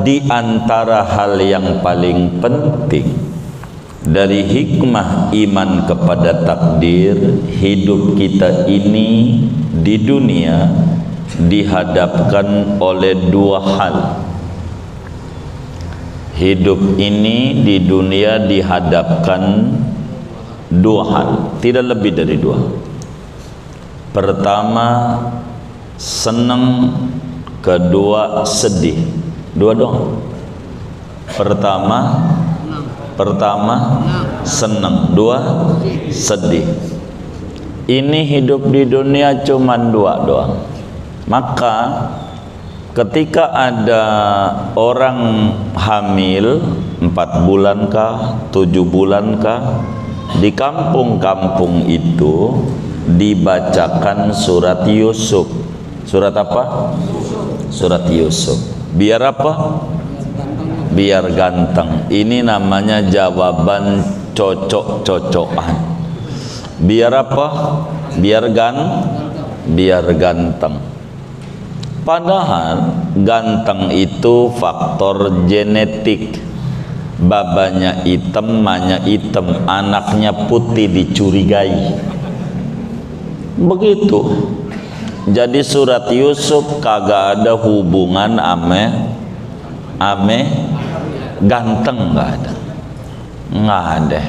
di antara hal yang paling penting dari hikmah iman kepada takdir, hidup kita ini di dunia dihadapkan oleh dua hal. Hidup ini di dunia dihadapkan dua hal, tidak lebih dari dua. Pertama senang, kedua sedih. Dua dong. Pertama senang, dua sedih. Ini hidup di dunia cuman dua doang. Maka ketika ada orang hamil 4 bulan kah, 7 bulan kah, di kampung-kampung itu dibacakan surat Yusuf. Surat apa? Surat Yusuf. Biar apa? Biar ganteng. Ini namanya jawaban cocok-cocokan. Biar apa? Biar ganteng. Padahal ganteng itu faktor genetik. Babanya hitam, mamanya hitam, anaknya putih dicurigai. Begitu. Jadi surat Yusuf kagak ada hubungan ame ganteng, nggak ada.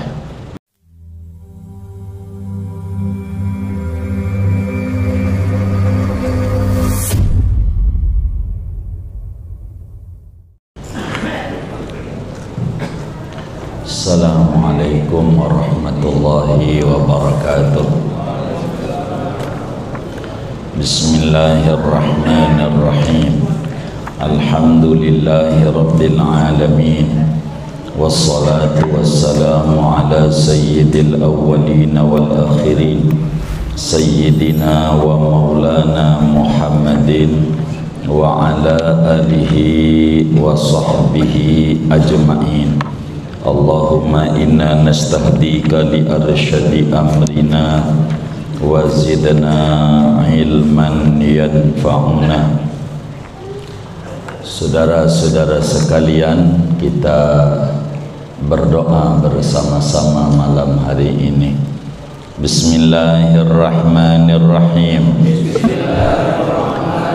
Assalamualaikum warahmatullahi wabarakatuh. Bismillahirrahmanirrahim. Alhamdulillahi rabbil alamin. Wassalatu wassalamu ala sayyidil awwalin wal akhirin, sayyidina wa maulana Muhammadin wa ala alihi wa sahbihi ajma'in. Allahumma inna nastahdika li arsyadi amrina wa zidna ilman yanfa'una. Saudara-saudara sekalian, kita berdoa bersama-sama malam hari ini. Bismillahirrahmanirrahim.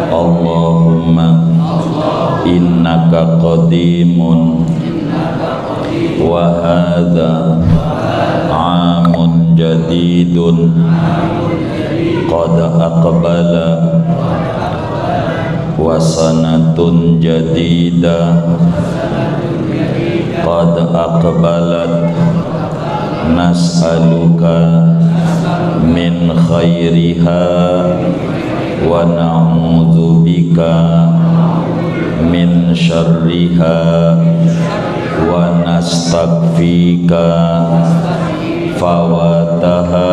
Allahumma innaka qadimun wa hadha amun jadidun qad aqbala wa sanatun jadidah qad aqbalat nas'aluka min khairiha wa na'udzubika min syarriha wa nastaghfika fawataha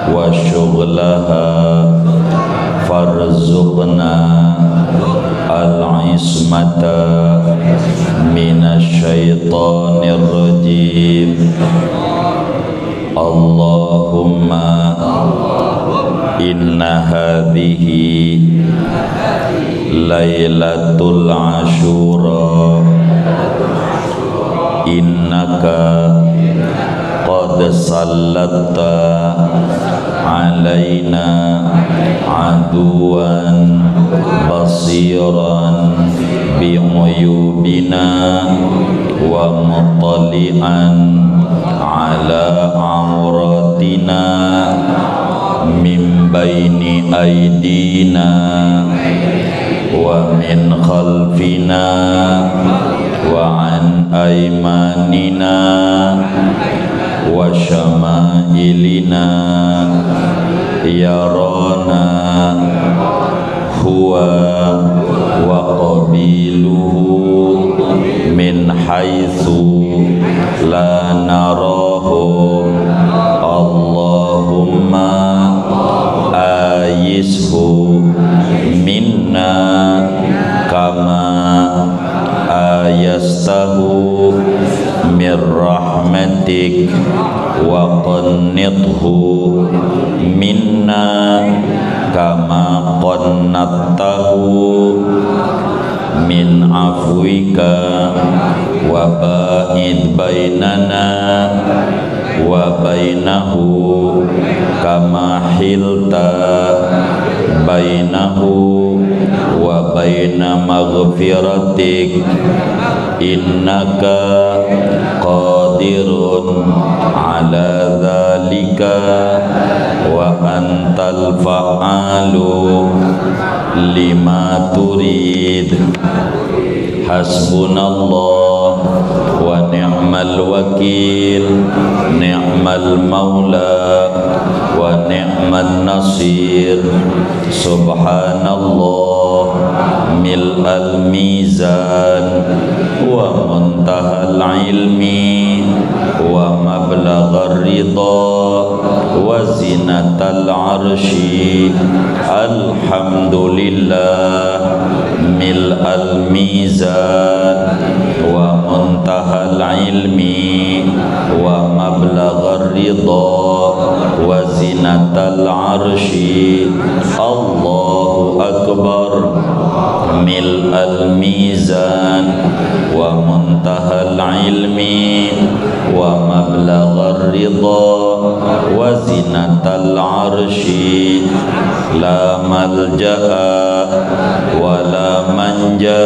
wa syughlaha farzuqna al-ismata minasyaitonir rajim. Allahumma inna hadhihi lailatul ashura innaka qad sallatta alaina aduwan basiran bi'uyubina wa muttali'an ala auratina min baini aidina wa min khalfina wa an aymanina wa syama'ilina yarana huwa wa qabiluhu min haitsu la narahu. Allahumma ayishu minna kama ayastahu min rahmatik wa qannithu minna kama qannattahu min afwika wa ba'id bainana wa bainahu kama hilta bainahu wa baina maghfiratik innaka qadirun ala dzalika wa antal fa'alu lima turid. Hasbunallah wa ni'mal wakil, ni'mal maula wa ni'man nasir. Subhanallah mil'al mizan wa muntahal ilmi wa mablaghar ridha wa zinatal arshi. Alhamdulillah mil'al mizan wa muntahal ilmi wa mablaghar ridha wa zinatal arshi. Allahu akbar mil'al mizan wa muntahal ilmi wa mablaghar ridha wa zinatal arshi. La malja'a wa la manja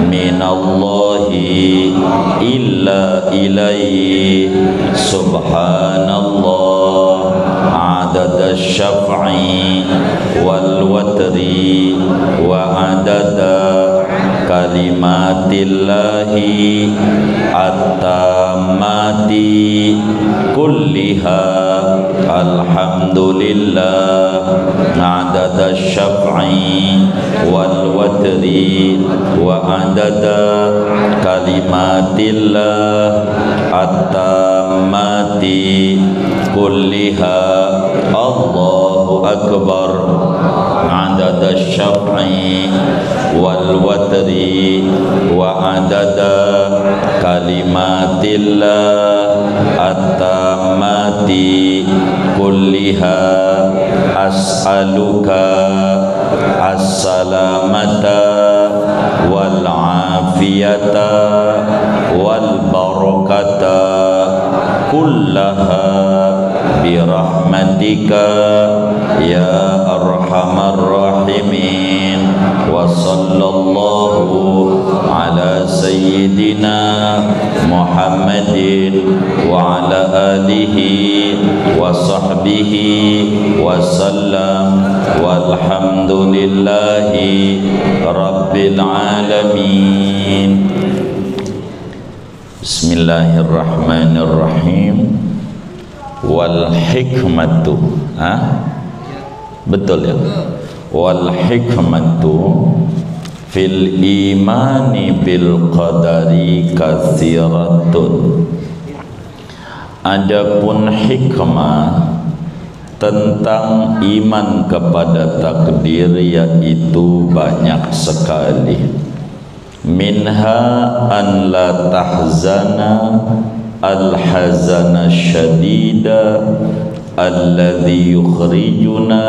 minallahi illa ilaihi. Subhanallah adada syaf'i wal watri wa adada kalimatillahi at-tammati kulliha. Alhamdulillah adada syaf'i wal watri wa adada kalimatillah at-tammati kulliha. Allahu akbar adada syaf'i wal watri wa adada kalimatillah at-tammati kulliha. As'aluka as-salamata wal afiyata wal barakata kullaha birahmatika ya arhamar rahimin. Wa sallallahu ala sayyidina Muhammadin wa ala alihi wa sahbihi wa sallam walhamdulillahi rabbil alamin. Bismillahirrahmanirrahim. Wal hikmatu, betul ya? Wal hikmatu fil imani bil qadari katsiratun. Adapun hikmah tentang iman kepada takdir yaitu banyak sekali. Minha an la tahzana al-hazana syadida alladhi yukhrijuna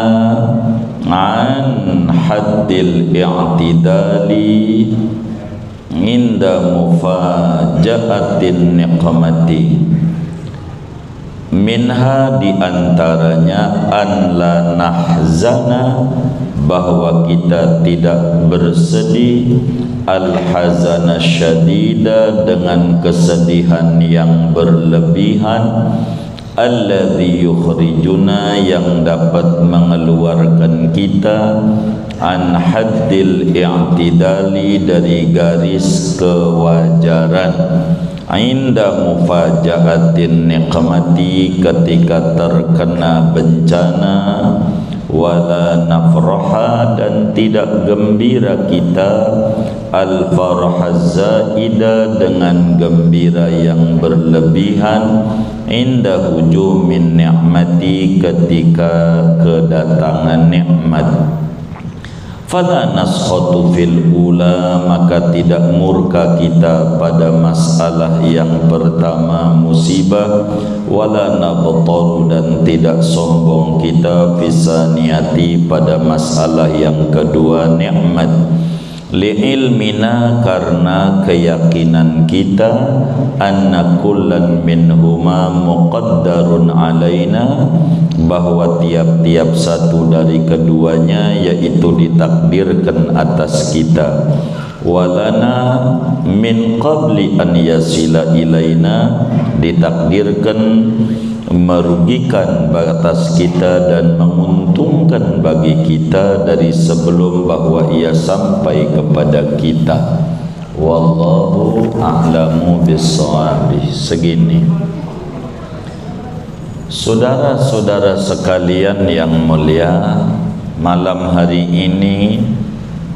an haddil i'tidali inda mufaja'atin niqmati. Minha diantaranya an la nahzana, bahwa kita tidak bersedih, al-hazana syadida, dengan kesedihan yang berlebihan, alladhi yukhrijuna, yang dapat mengeluarkan kita, an haddil i'tidali, dari garis kewajaran, inda mufaja'atin niqmati, ketika terkena bencana, wala nafraha, dan tidak gembira kita, al-farha zaida, dengan gembira yang berlebihan, inda hujumin ni'mati, ketika kedatangan nikmat. Fala naskhatu fil ula, maka tidak murka kita pada masalah yang pertama musibah, wala nabtaru, dan tidak sombong kita, fisaniyati, pada masalah yang kedua nikmat. li'ilmina karena keyakinan kita anna kullan minhuma muqaddarun alaina bahwa tiap-tiap satu dari keduanya yaitu ditakdirkan atas kita walana min qabli an yasila ilaina ditakdirkan merugikan batas kita dan menguntungkan bagi kita dari sebelum bahwa ia sampai kepada kita. Wallahu a'lamu bissawab. Segini. Saudara-saudara sekalian yang mulia, malam hari ini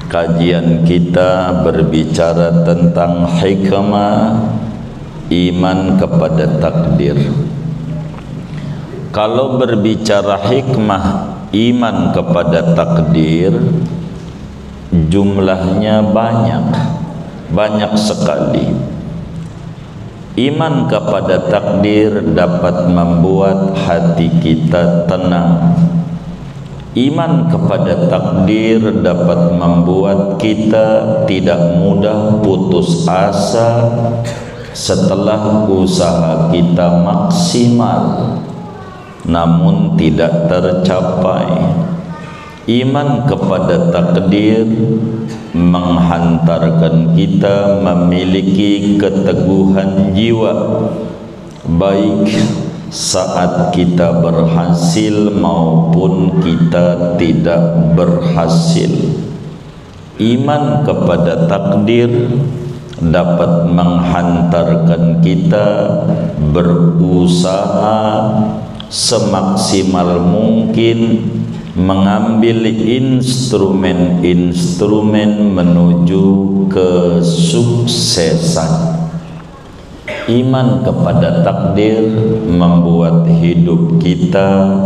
kajian kita berbicara tentang hikmah iman kepada takdir. Kalau berbicara hikmah iman kepada takdir, jumlahnya banyak sekali. Iman kepada takdir dapat membuat hati kita tenang. Iman kepada takdir dapat membuat kita tidak mudah putus asa setelah usaha kita maksimal namun tidak tercapai. Iman kepada takdir menghantarkan kita memiliki keteguhan jiwa, baik saat kita berhasil maupun kita tidak berhasil. Iman kepada takdir dapat menghantarkan kita berusaha semaksimal mungkin mengambil instrumen-instrumen menuju kesuksesan. Iman kepada takdir membuat hidup kita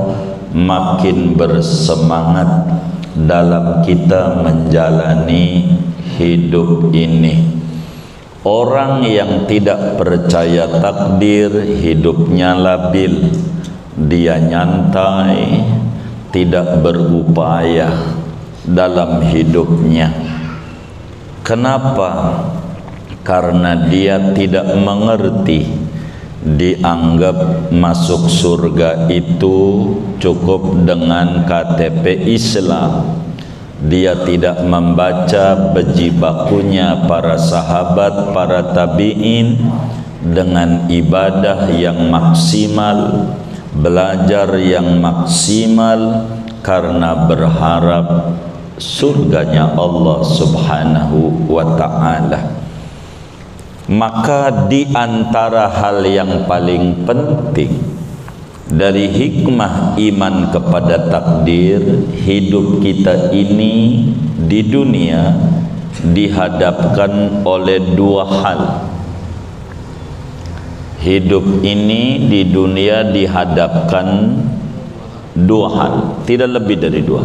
makin bersemangat dalam kita menjalani hidup ini. Orang yang tidak percaya takdir hidupnya labil, dia nyantai, tidak berupaya dalam hidupnya. Kenapa? Karena dia tidak mengerti dianggap masuk surga itu cukup dengan KTP Islam. Dia tidak membaca bejibakunya para sahabat, para tabi'in dengan ibadah yang maksimal, belajar yang maksimal karena berharap surganya Allah Subhanahu wa ta'ala. Maka di antara hal yang paling penting dari hikmah iman kepada takdir, hidup kita ini di dunia dihadapkan oleh dua hal. Hidup ini di dunia dihadapkan dua hal, tidak lebih dari dua.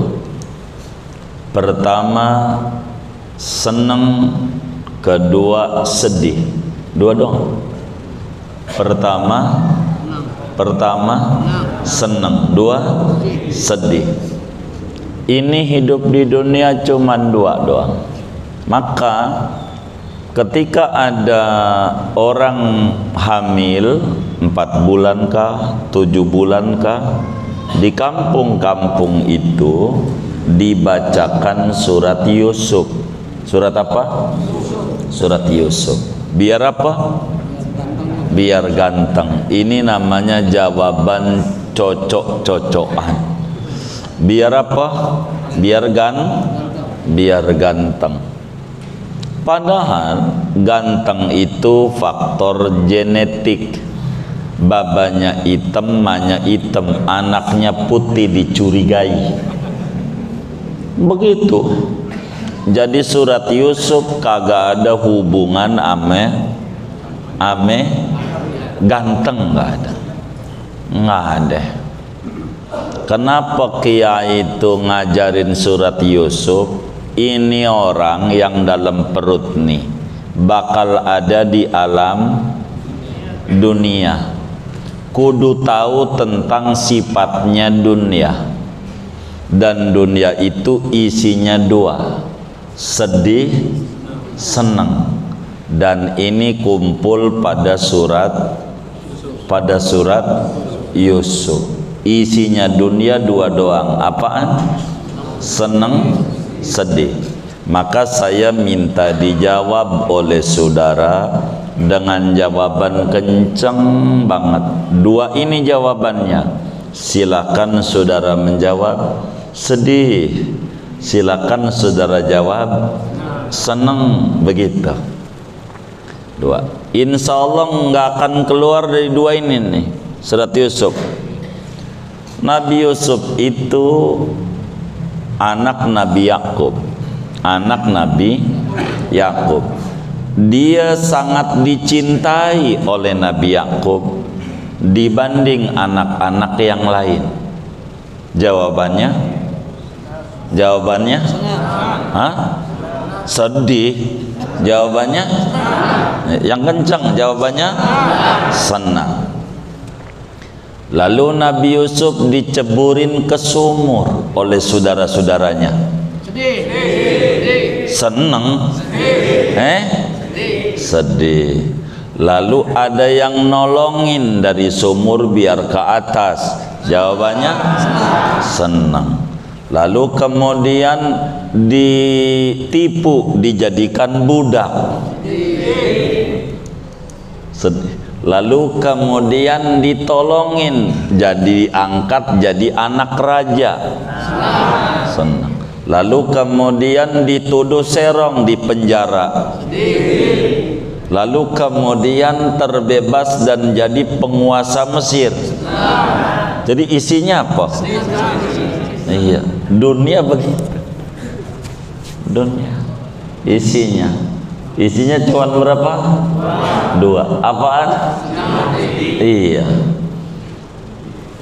Pertama, senang, kedua sedih. Dua dong. Pertama senang, dua sedih. Ini hidup di dunia cuma dua doang. Maka ketika ada orang hamil 4 bulan kah, 7 bulan kah, di kampung-kampung itu dibacakan surat Yusuf. Surat apa? Surat Yusuf. Biar apa? Biar ganteng. Ini namanya jawaban cocok-cocokan. Biar apa? Biar ganteng. Padahal ganteng itu faktor genetik. Babanya hitam, mamanya hitam, anaknya putih dicurigai. Begitu. Jadi surat Yusuf kagak ada hubungan ame ganteng, nggak ada. Kenapa kiai itu ngajarin surat Yusuf? Ini orang yang dalam perut nih bakal ada di alam dunia, kudu tahu tentang sifatnya dunia. Dan dunia itu isinya dua, sedih, senang. Dan ini kumpul pada surat Yusuf. Isinya dunia dua doang. Apaan? Senang, sedih. Maka saya minta dijawab oleh saudara dengan jawaban kenceng banget. Dua ini jawabannya. Silakan saudara menjawab sedih, silakan saudara jawab senang, begitu. Dua. Insya Allah nggak akan keluar dari dua ini nih. Surat Yusuf. Nabi Yusuf itu anak Nabi Yakub. Anak Nabi Yakub. Dia sangat dicintai oleh Nabi Yakub dibanding anak-anak yang lain. Jawabannya? Hah? Sedih. Jawabannya? Yang kencang jawabannya? Senang. Lalu Nabi Yusuf diceburin ke sumur oleh saudara-saudaranya. Senang? Sedih. Lalu ada yang nolongin dari sumur biar ke atas. Jawabannya? Senang. Lalu kemudian ditipu, dijadikan budak. Sedih. Lalu kemudian ditolongin, jadi angkat jadi anak raja. Senang. Lalu kemudian dituduh serong di penjara. Lalu kemudian terbebas dan jadi penguasa Mesir. Jadi isinya apa? Iya, dunia begitu. Dunia isinya cuma berapa? Dua. Apaan? Iya.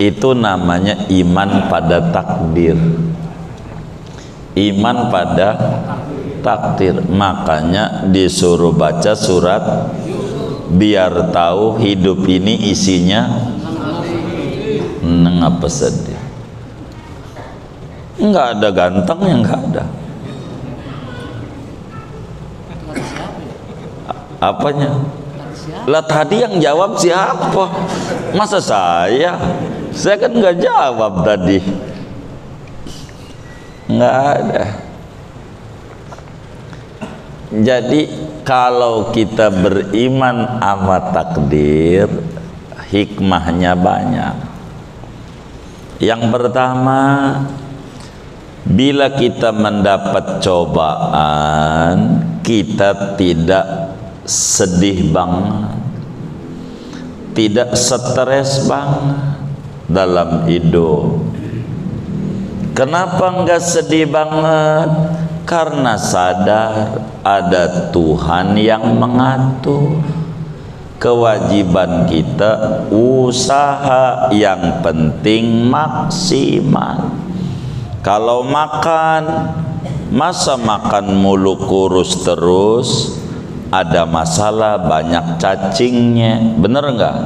Itu namanya iman pada takdir. Iman pada takdir. Makanya disuruh baca surat biar tahu hidup ini isinya apa sedih. Enggak ada gantengnya, enggak ada. Apanya? Lah tadi yang jawab siapa? Masa saya? Saya kan enggak jawab tadi. Enggak ada. Jadi kalau kita beriman sama takdir, hikmahnya banyak. Yang pertama, bila kita mendapat cobaan, kita tidak sedih banget, tidak stres banget dalam hidup. Kenapa enggak sedih banget? Karena sadar ada Tuhan yang mengatur. Kewajiban kita usaha, yang penting maksimal. Kalau makan, masa makan mulu kurus terus, ada masalah, banyak cacingnya, bener enggak?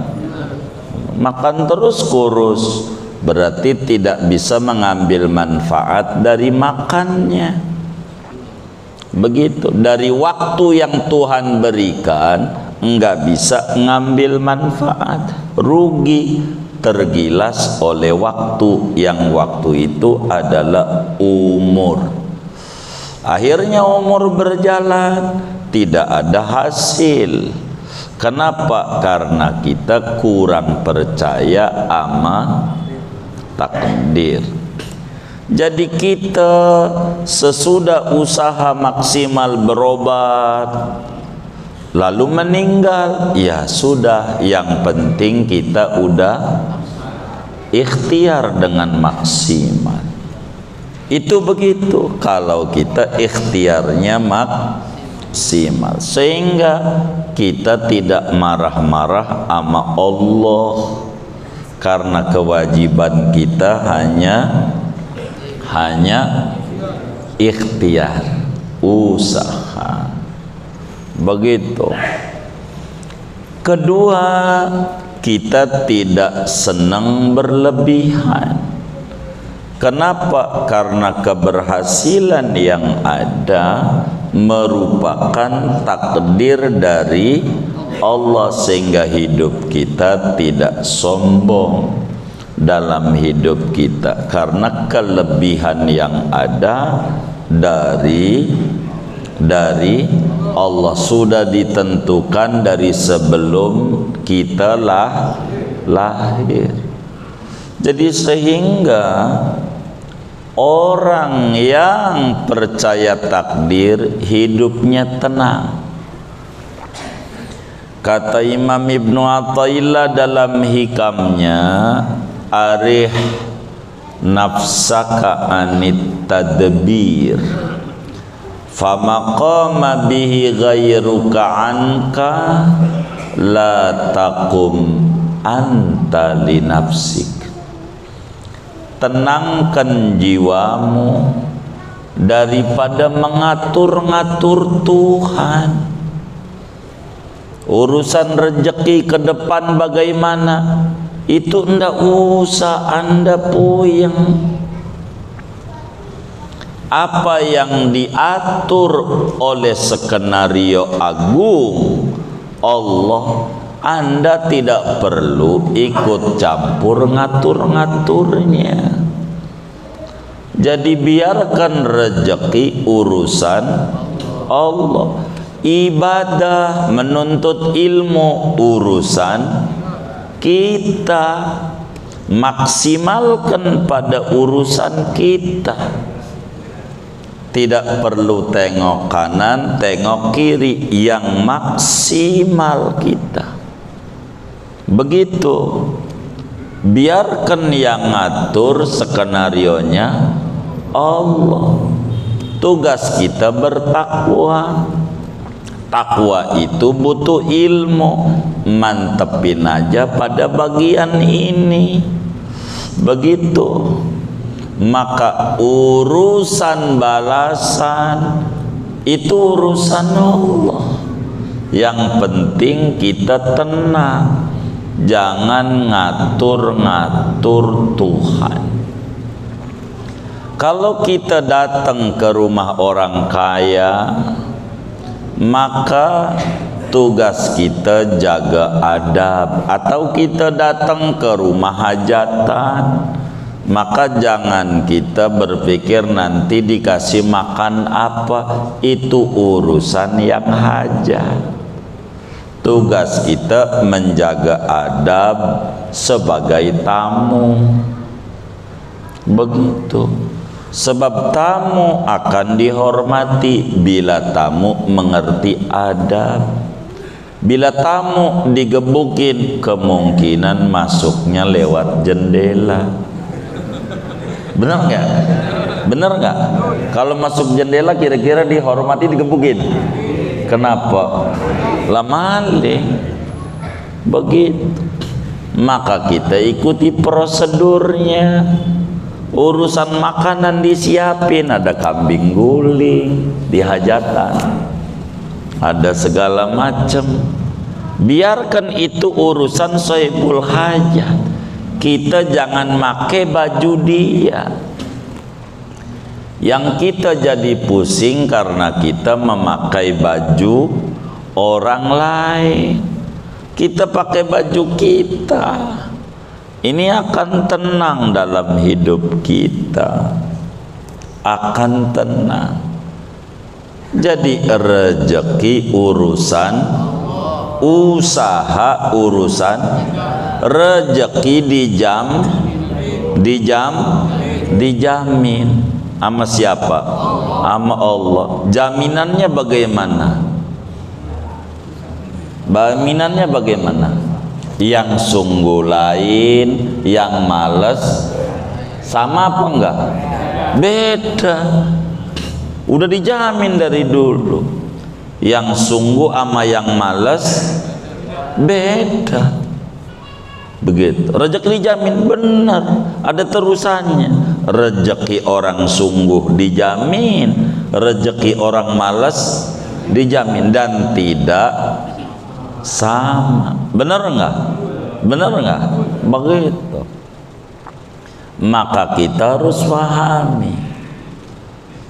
Makan terus kurus, berarti tidak bisa mengambil manfaat dari makannya. Begitu, dari waktu yang Tuhan berikan enggak bisa ngambil manfaat, rugi, tergilas oleh waktu, yang waktu itu adalah umur. Akhirnya umur berjalan, tidak ada hasil. Kenapa? Karena kita kurang percaya sama takdir. Jadi kita sesudah usaha maksimal berobat, lalu meninggal, ya sudah, yang penting kita udah ikhtiar dengan maksimal. Itu begitu kalau kita ikhtiarnya maksimal, sehingga kita tidak marah-marah sama Allah, karena kewajiban kita hanya ikhtiar, usaha. Begitu. Kedua, kita tidak senang berlebihan. Kenapa? Karena keberhasilan yang ada merupakan takdir dari Allah, sehingga hidup kita tidak sombong dalam hidup kita, karena kelebihan yang ada dari Allah sudah ditentukan dari sebelum kita lahir. Jadi sehingga orang yang percaya takdir hidupnya tenang. Kata Imam Ibnu Athaillah dalam hikamnya, arih nafsaka anit tadbir famaqama bihi ghairuka anka la taqum anta li nafsik. Tenangkan jiwamu daripada mengatur-ngatur Tuhan. Urusan rezeki ke depan bagaimana, itu ndak usah Anda puyeng. Apa yang diatur oleh skenario agung Allah, Anda tidak perlu ikut campur ngatur-ngaturnya. Jadi biarkan rezeki urusan Allah. Ibadah, menuntut ilmu urusan kita. Maksimalkan pada urusan kita. Tidak perlu tengok kanan, tengok kiri, yang maksimal kita. Begitu. Biarkan yang ngatur skenarionya Allah. Tugas kita bertakwa. Takwa itu butuh ilmu. Mantepin aja pada bagian ini. Begitu. Maka urusan balasan itu urusan Allah. Yang penting kita tenang, jangan ngatur-ngatur Tuhan. Kalau kita datang ke rumah orang kaya, maka tugas kita jaga adab. Atau kita datang ke rumah hajatan, maka jangan kita berpikir nanti dikasih makan apa. Itu urusan yang hajat. Tugas kita menjaga adab sebagai tamu. Begitu. Sebab tamu akan dihormati bila tamu mengerti adab. Bila tamu digebukin, kemungkinan masuknya lewat jendela. Benar nggak? Benar nggak? Kalau masuk jendela kira-kira dihormati, digebukin. Kenapa? Lah maling. Begitu. Maka kita ikuti prosedurnya. Urusan makanan disiapin, ada kambing guling di hajatan, ada segala macam. Biarkan itu urusan sohibul hajat. Kita jangan make baju dia. Yang kita jadi pusing karena kita memakai baju orang lain. Kita pakai baju kita. Ini akan tenang dalam hidup kita. Akan tenang. Jadi rezeki urusan, usaha urusan, rezeki dijamin. Sama siapa? Sama Allah. Jaminannya bagaimana? Jaminannya bagaimana? Yang sungguh lain, yang males sama apa enggak? Beda. Udah dijamin dari dulu. Yang sungguh sama yang males beda. Begitu. Rezeki dijamin, benar. Ada terusannya. Rezeki orang sungguh dijamin, rezeki orang malas dijamin, dan tidak sama. Benar enggak? Benar enggak? Begitu. maka kita harus pahami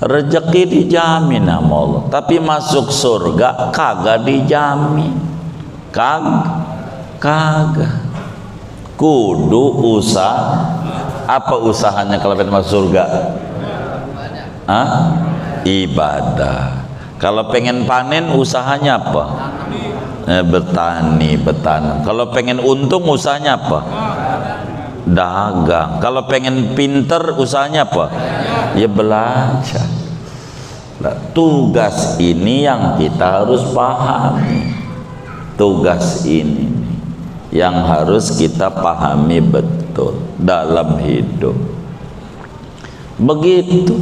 rezeki dijamin sama Allah, tapi masuk surga kagak dijamin. Kagak. Kudu usaha. Apa usahanya kalau pengen masuk surga? Ibadah. Kalau pengen panen usahanya apa? Bertani, bertanam. Kalau pengen untung usahanya apa? Dagang. Kalau pengen pinter usahanya apa? Ya belajar. Nah, tugas ini yang kita harus pahami. Tugas ini yang harus kita pahami betul dalam hidup. Begitu.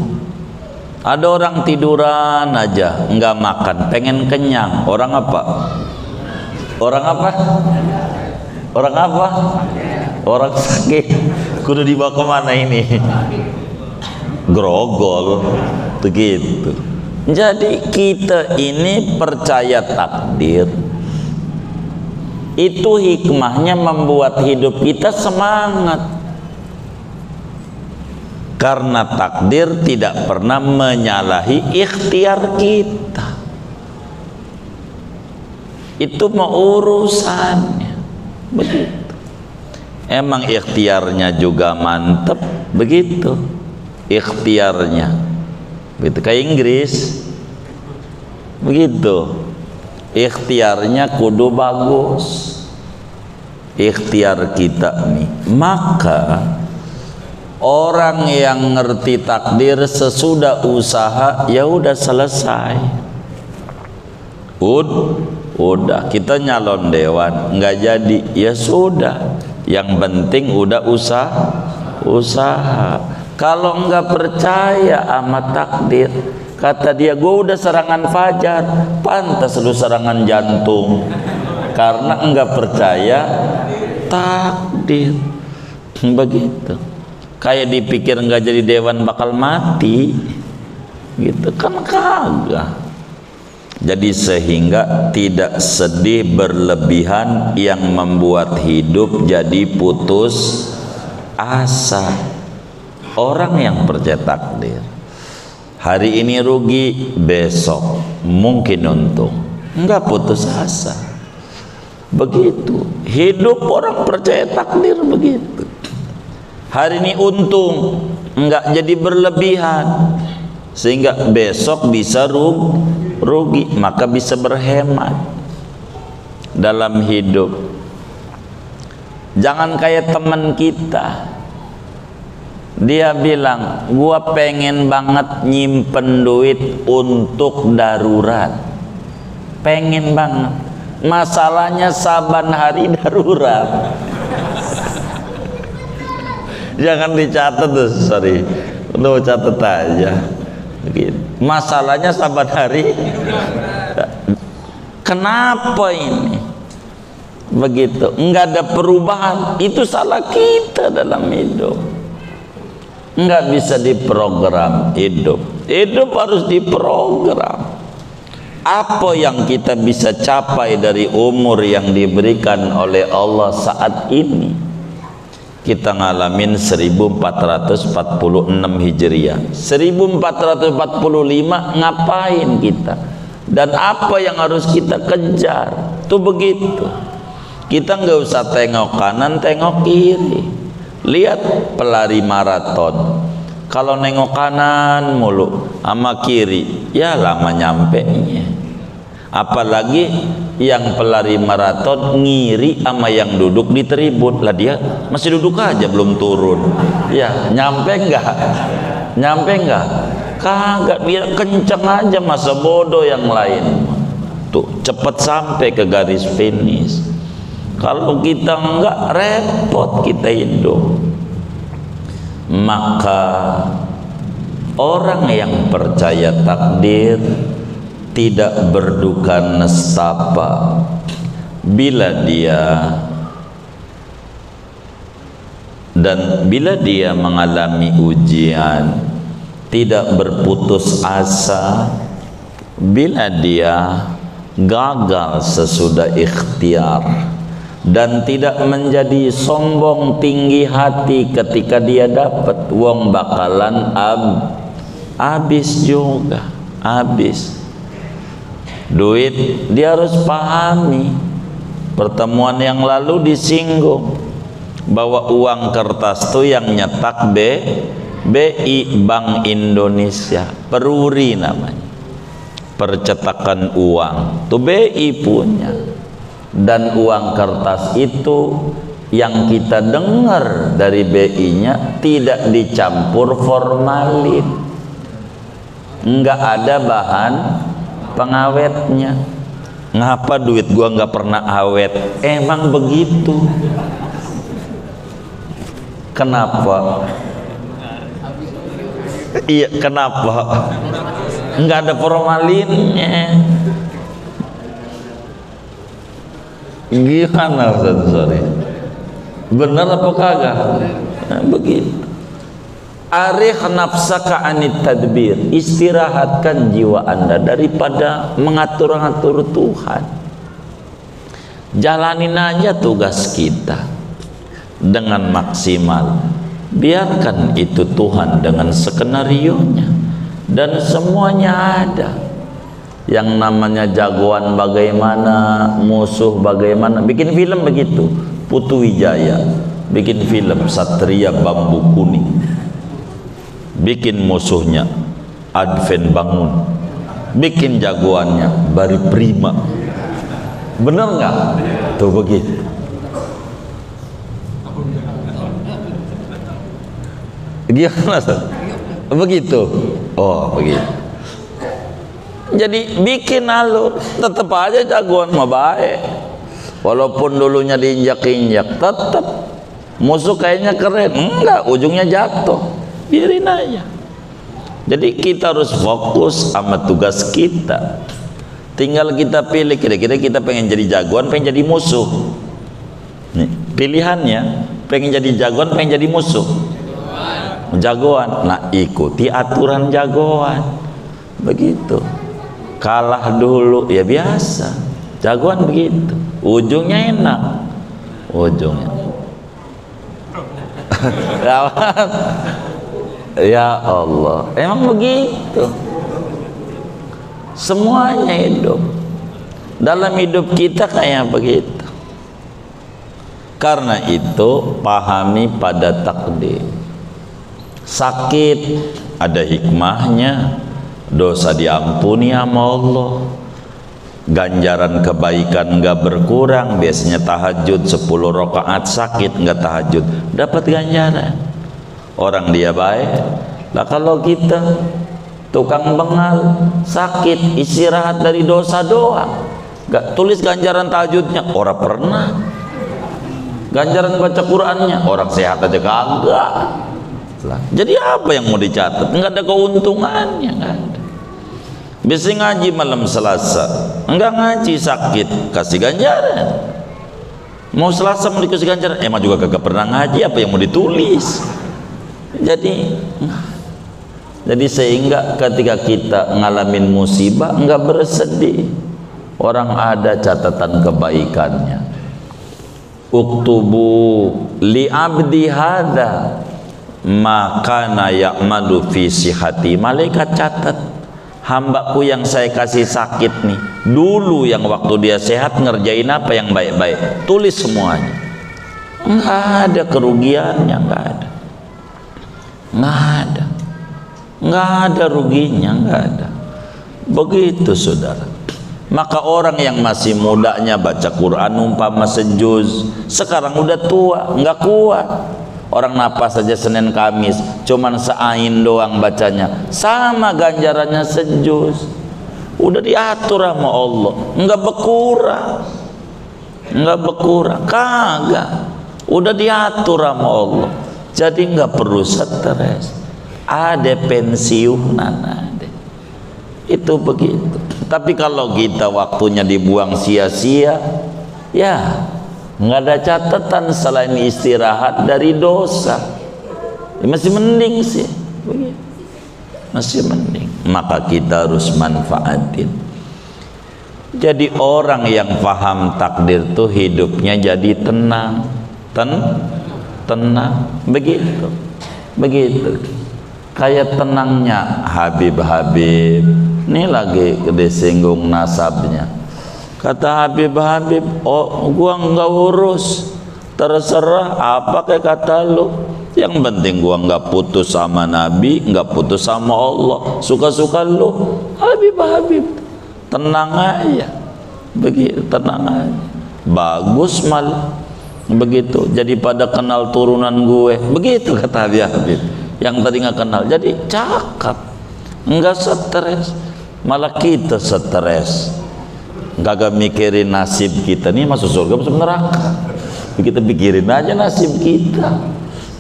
Ada orang tiduran aja, nggak makan, pengen kenyang. Orang apa? Orang apa? Orang apa? Orang sakit. Kudu dibawa kemana ini? Grogol. Begitu. Jadi kita ini percaya takdir. Itu hikmahnya membuat hidup kita semangat. Karena takdir tidak pernah menyalahi ikhtiar kita. Itu mau urusannya. Begitu. Emang ikhtiarnya juga mantep. Begitu. Ikhtiarnya. Begitu kayak Inggris. Begitu. Ikhtiarnya kudu bagus. Ikhtiar kita nih. Maka orang yang ngerti takdir sesudah usaha ya udah selesai. Udah kita nyalon dewan nggak jadi ya sudah. Yang penting udah usaha. Kalau nggak percaya sama takdir, kata dia gue udah serangan fajar, pantas lu serangan jantung karena nggak percaya takdir. Begitu. Kayak dipikir nggak jadi dewan bakal mati gitu kan, kagak. Jadi sehingga tidak sedih berlebihan yang membuat hidup jadi putus asa. Orang yang percaya takdir, hari ini rugi, besok mungkin untung, nggak putus asa. Begitu hidup orang percaya takdir. Begitu. Hari ini untung, enggak jadi berlebihan, sehingga besok bisa rugi, maka bisa berhemat dalam hidup. Jangan kayak teman kita, dia bilang, gua pengen banget nyimpen duit untuk darurat, pengen banget. Masalahnya saban hari darurat. Jangan dicatat tuh, sorry, udah catat aja. Begitu. Masalahnya saban hari. Kenapa ini? Begitu. Enggak ada perubahan. Itu salah kita dalam hidup. Enggak bisa diprogram hidup. Hidup harus diprogram. Apa yang kita bisa capai dari umur yang diberikan oleh Allah saat ini? Kita ngalamin 1446 Hijriah. 1445 ngapain kita? Dan apa yang harus kita kejar? Tuh begitu. Kita nggak usah tengok kanan, tengok kiri. Lihat pelari maraton. Kalau nengok kanan mulu sama kiri, ya lama nyampenya. Apalagi yang pelari maraton ngiri sama yang duduk di tribun. Lah dia masih duduk aja belum turun. Ya, nyampe enggak? Nyampe enggak? Kagak, dia kenceng aja, masa bodoh yang lain. Tuh, cepet sampai ke garis finish. Kalau kita enggak, repot kita hidup. Maka orang yang percaya takdir tidak berduka nestapa bila dia mengalami ujian, tidak berputus asa bila dia gagal sesudah ikhtiar, dan tidak menjadi sombong tinggi hati ketika dia dapat. Wong bakalan habis juga, habis duit. Dia harus pahami, pertemuan yang lalu disinggung bahwa uang kertas tuh yang nyetak BI, Bank Indonesia, Peruri namanya, percetakan uang tuh BI punya. Dan uang kertas itu yang kita dengar dari BI-nya tidak dicampur formalin, nggak ada bahan pengawetnya. Ngapa duit gua nggak pernah awet? Emang begitu. Kenapa? Iya, kenapa? Nggak ada formalinnya. Gimana Ustaz? Sorry, benar apa kagak? Nah, begitu. Arih nafsaka anit tadbir, istirahatkan jiwa anda daripada mengatur-ngatur Tuhan. Jalanin aja tugas kita dengan maksimal, biarkan itu Tuhan dengan skenarionya, dan semuanya ada. Yang namanya jagoan bagaimana, musuh bagaimana. Bikin film begitu, Putu Wijaya bikin film Satria Bambu Kuning, bikin musuhnya Advent Bangun, bikin jagoannya Bari Prima. Bener nggak? Tuh begitu. Gimana? Begitu. Oh begitu. Jadi bikin alur, tetap aja jagoan mah baik. Walaupun dulunya diinjak-injak, tetap musuh kayaknya keren, enggak, ujungnya jatuh. Biarin aja. Jadi kita harus fokus sama tugas kita. Tinggal kita pilih, kira-kira kita pengen jadi jagoan, pengen jadi musuh. Nih, pilihannya pengen jadi jagoan, pengen jadi musuh. Jagoan. Nah, ikuti aturan jagoan. Begitu. Kalah dulu ya biasa. Jagoan begitu. Ujungnya enak. Ujungnya. Ya Allah, emang begitu. Semuanya hidup. Dalam hidup kita kayak begitu. Karena itu pahami pada takdir. Sakit ada hikmahnya, dosa diampuni sama Allah, ganjaran kebaikan nggak berkurang. Biasanya tahajud 10 rakaat, sakit nggak tahajud, dapat ganjaran. Orang dia baik. Nah kalau kita tukang bengal, sakit, istirahat dari dosa doang, nggak tulis ganjaran tahajudnya, orang pernah. Ganjaran baca Qurannya, orang sehat aja kagak. Jadi apa yang mau dicatat? Nggak ada keuntungannya, nggak ada. Bisa ngaji malam Selasa, enggak ngaji sakit, kasih ganjaran. Mau Selasa mau dikasih ganjaran, emang juga kagak pernah ngaji, apa yang mau ditulis? Jadi sehingga ketika kita ngalamin musibah enggak bersedih. Orang ada catatan kebaikannya. Uktubu li abdi hadza maka ya'malu fi sihati. Malaikat catat, hambaku yang saya kasih sakit nih, dulu yang waktu dia sehat ngerjain apa yang baik-baik, tulis semuanya. Enggak ada kerugiannya, enggak ada. Enggak ada ruginya, enggak ada. Begitu saudara. Maka orang yang masih mudanya baca Quran umpama sejuz, sekarang udah tua, enggak kuat. Orang napas saja Senin Kamis cuman seain doang bacanya, sama ganjarannya sejuz. Udah diatur sama Allah, enggak berkurang. Enggak berkurang, kagak. Udah diatur sama Allah. Jadi enggak perlu stres. Ada pensiunan ada. Itu begitu. Tapi kalau kita waktunya dibuang sia-sia, ya nggak ada catatan selain istirahat dari dosa. Ya, masih mending sih, masih mending. Maka kita harus manfaatin. Jadi orang yang paham takdir tuh hidupnya jadi tenang, tenang, begitu. Kayak tenangnya Habib. Ini lagi disinggung nasabnya. Kata Habib, oh gua nggak urus, terserah apa kayak kata lu. Yang penting gua nggak putus sama Nabi, nggak putus sama Allah. Suka-suka lu, Habib. Tenang aja, begitu, tenang aja. Bagus malah begitu. Jadi pada kenal turunan gue, begitu kata Habib. Yang tadi nggak kenal, jadi cakap, nggak stres. Malah kita stres, kagak mikirin nasib kita nih masuk surga masuk neraka. Kita pikirin aja nasib kita,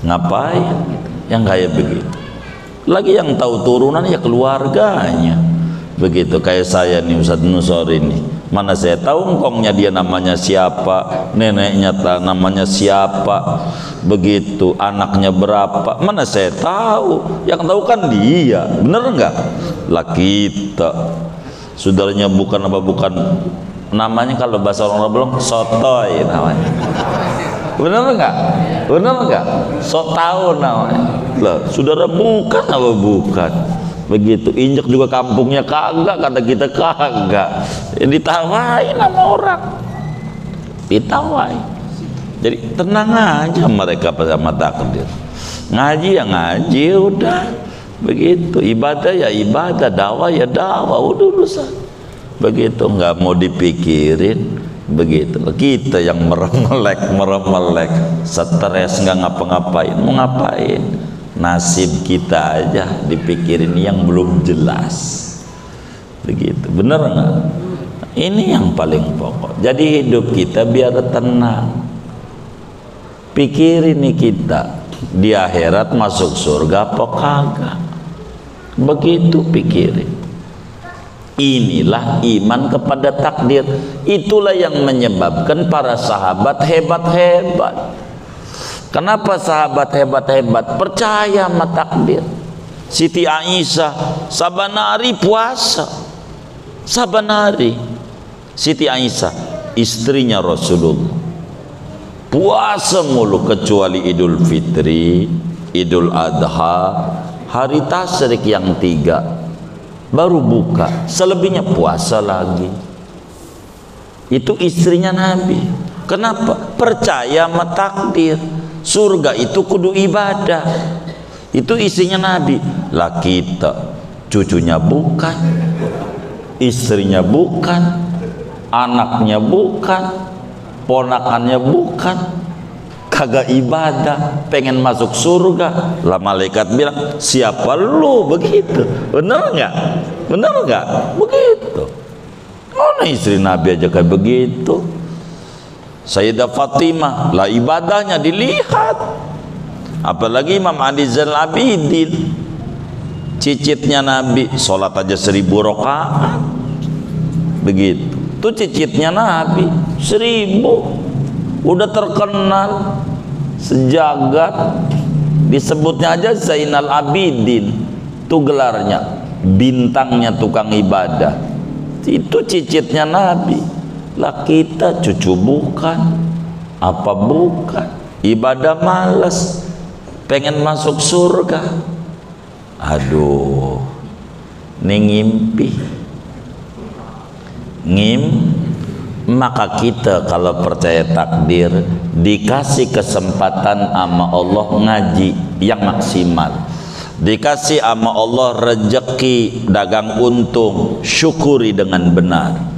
ngapain? Yang kayak begitu. Lagi yang tahu turunan ya keluarganya. Begitu kayak saya nih Ustadz Nusor ini, mana saya tahu engkongnya dia namanya siapa, neneknya namanya siapa, begitu anaknya berapa, mana saya tahu. Yang tahu kan dia, bener nggak? Lah kita saudaranya bukan namanya, kalau bahasa orang belum sotoy namanya, bener nggak? Sok tahu namanya. Lah saudara bukan apa bukan? Begitu, injek juga kampungnya kagak, kata kita kagak. Ditawain sama orang, ditawain. Jadi tenang aja mereka sama takdir. Ngaji ya ngaji, udah begitu. Ibadah ya ibadah, dakwah ya dakwah, udah urusan. Begitu, nggak mau dipikirin. Begitu, kita yang meremelek, stres, nggak ngapa-ngapain. Mau ngapain? Nasib kita aja dipikirin yang belum jelas. Begitu, bener nggak? Ini yang paling pokok. Jadi hidup kita biar tenang. Pikirin nih kita di akhirat masuk surga apa kagak. Begitu pikirin. Inilah iman kepada takdir. Itulah yang menyebabkan para sahabat hebat-hebat. Kenapa sahabat hebat-hebat? Percaya sama takdir. Siti Aisyah sabanari puasa, sabanari. Siti Aisyah istrinya Rasulullah puasa mulu kecuali Idul Fitri, Idul Adha, hari tasyrik yang 3 baru buka, selebihnya puasa lagi. Itu istrinya Nabi. Kenapa? Percaya sama takdir. Surga itu kudu ibadah. Itu isinya Nabi. Lah kita cucunya bukan, istrinya bukan, anaknya bukan, ponakannya bukan, kagak ibadah, pengen masuk surga. Lah malaikat bilang, siapa lu? Begitu. Bener nggak? Begitu. Mana istri Nabi aja kayak begitu. Sayyidah Fatimah lah ibadahnya dilihat. Apalagi Imam Ali Zainal Abidin, cicitnya Nabi, sholat aja 1000 rakaat. Begitu. Itu cicitnya Nabi 1000. Udah terkenal sejagat, disebutnya aja Zainal Abidin. Itu gelarnya, bintangnya tukang ibadah. Itu cicitnya Nabi. Lah kita cucu bukan, apa bukan, ibadah males, pengen masuk surga. Aduh, ini maka kita kalau percaya takdir, dikasih kesempatan sama Allah ngaji yang maksimal, dikasih sama Allah rezeki dagang untung, syukuri dengan benar.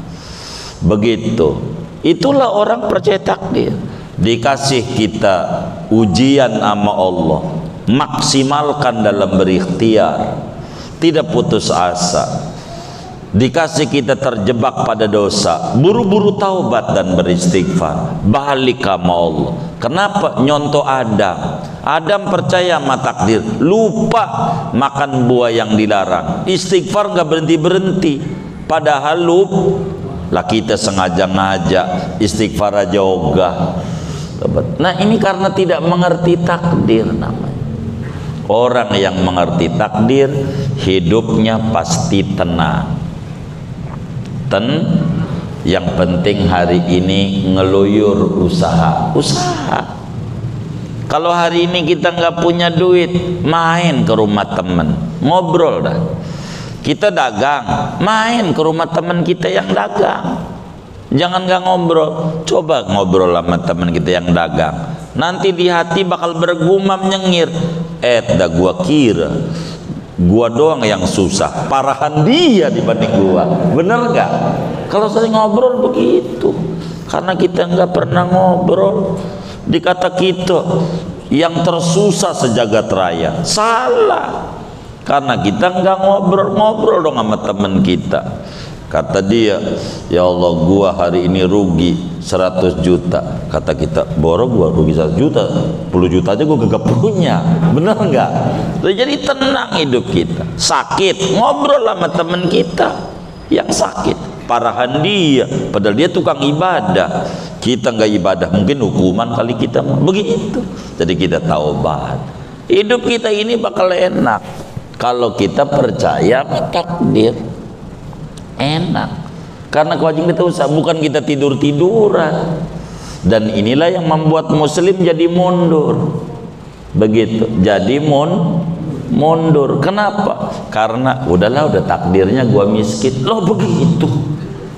Begitu, itulah orang percaya takdir. Dikasih kita ujian sama Allah, maksimalkan dalam berikhtiar, tidak putus asa. Dikasih kita terjebak pada dosa, buru-buru taubat dan beristighfar, balik sama Allah. Kenapa? Nyontoh Adam percaya sama takdir, lupa makan buah yang dilarang, istighfar nggak berhenti-berhenti, padahal lupa. Lah kita sengaja ngajak istighfar aja ogah. Nah ini karena tidak mengerti takdir namanya. Orang yang mengerti takdir hidupnya pasti tenang. Yang penting hari ini ngeluyur usaha. Kalau hari ini kita nggak punya duit, main ke rumah temen, ngobrol dah. Kita dagang, main ke rumah teman kita yang dagang. Jangan nggak ngobrol, coba ngobrol sama teman kita yang dagang. Nanti di hati bakal bergumam nyengir, dah gua kira gua doang yang susah, parahan dia dibanding gua. Bener nggak? Kalau saya ngobrol begitu, karena kita nggak pernah ngobrol. Dikata kita yang tersusah sejagat raya, salah. Karena kita nggak ngobrol dong sama teman kita. Kata dia, ya Allah, gua hari ini rugi 100 juta. Kata kita, borok gua rugi 100 juta, 10 juta aja gua gak punya. Bener nggak? Jadi tenang hidup kita. Sakit, ngobrol sama teman kita yang sakit. Parahan dia, padahal dia tukang ibadah, kita nggak ibadah, mungkin hukuman kali kita begitu. Jadi kita taubat. Hidup kita ini bakal enak kalau kita percaya takdir. Enak, karena kewajiban kita usaha, bukan kita tidur-tiduran. Dan inilah yang membuat muslim jadi mundur. Begitu, jadi mundur. Kenapa? Karena udah takdirnya gua miskin. Loh begitu,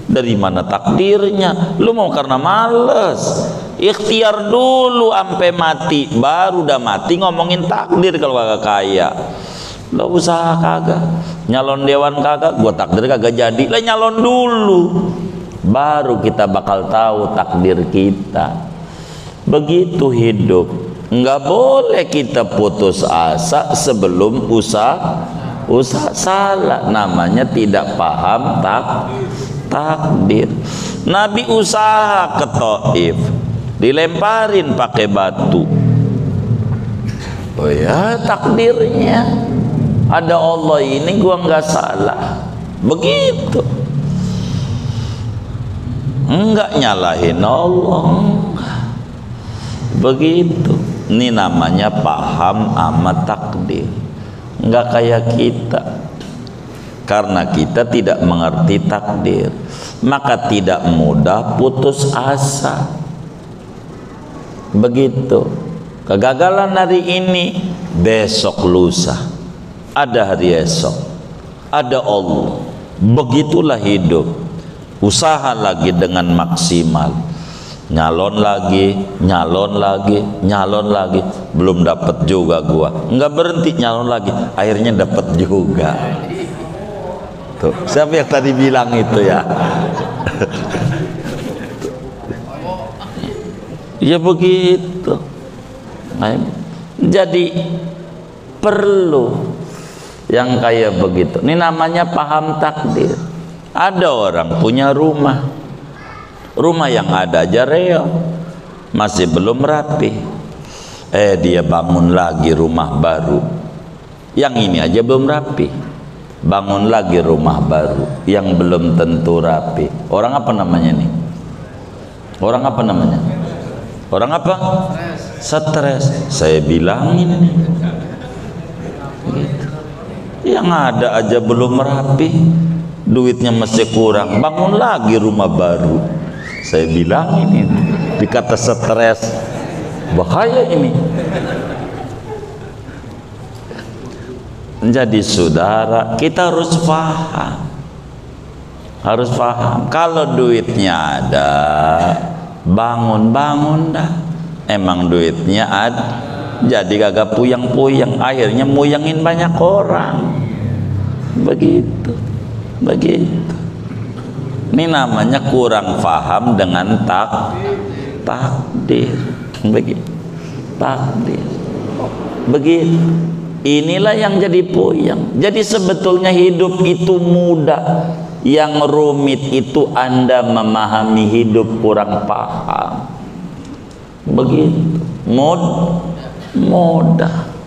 dari mana takdirnya? Lu mau karena males. Ikhtiar dulu sampai mati, baru udah mati ngomongin takdir. Kalau kagak kaya, lo usaha kagak, nyalon dewan kagak, gua takdir kagak jadi. Lah nyalon dulu, baru kita bakal tahu takdir kita. Begitu hidup. Nggak boleh kita putus asa sebelum usaha salah. Namanya tidak paham takdir. Nabi usaha ke Taif, dilemparin pakai batu. Oh ya, takdirnya ada Allah ini, gua nggak salah. Begitu, enggak nyalahin Allah. Begitu. Ini namanya paham sama takdir. Enggak kayak kita. Karena kita tidak mengerti takdir, maka tidak mudah putus asa. Begitu. Kegagalan hari ini, besok lusa ada hari esok, ada Allah. Begitulah hidup. Usaha lagi dengan maksimal, nyalon lagi, belum dapat juga gua. Enggak berhenti nyalon lagi, akhirnya dapat juga. Tuh, siapa yang tadi bilang itu ya? Ya begitu. Jadi perlu yang kayak begitu. Ini namanya paham takdir. Ada orang punya rumah yang ada aja reot, masih belum rapi. Dia bangun lagi rumah baru, yang ini aja belum rapi, bangun lagi rumah baru yang belum tentu rapi. Orang apa namanya nih? Orang apa namanya? Orang apa? Stres. Saya bilangin nih, gitu. Yang ada aja belum rapi, duitnya masih kurang, bangun lagi rumah baru. Saya bilang ini dikata stres, bahaya ini. Jadi saudara, kita harus paham, kalau duitnya ada, bangun dah. Emang duitnya ada, jadi kagak puyang-puyang, akhirnya muyangin banyak orang. Begitu. Ini namanya kurang paham dengan takdir. Begitu. Inilah yang jadi puyang. Jadi sebetulnya hidup itu mudah. Yang rumit itu Anda memahami hidup kurang paham. Begitu. Mudah.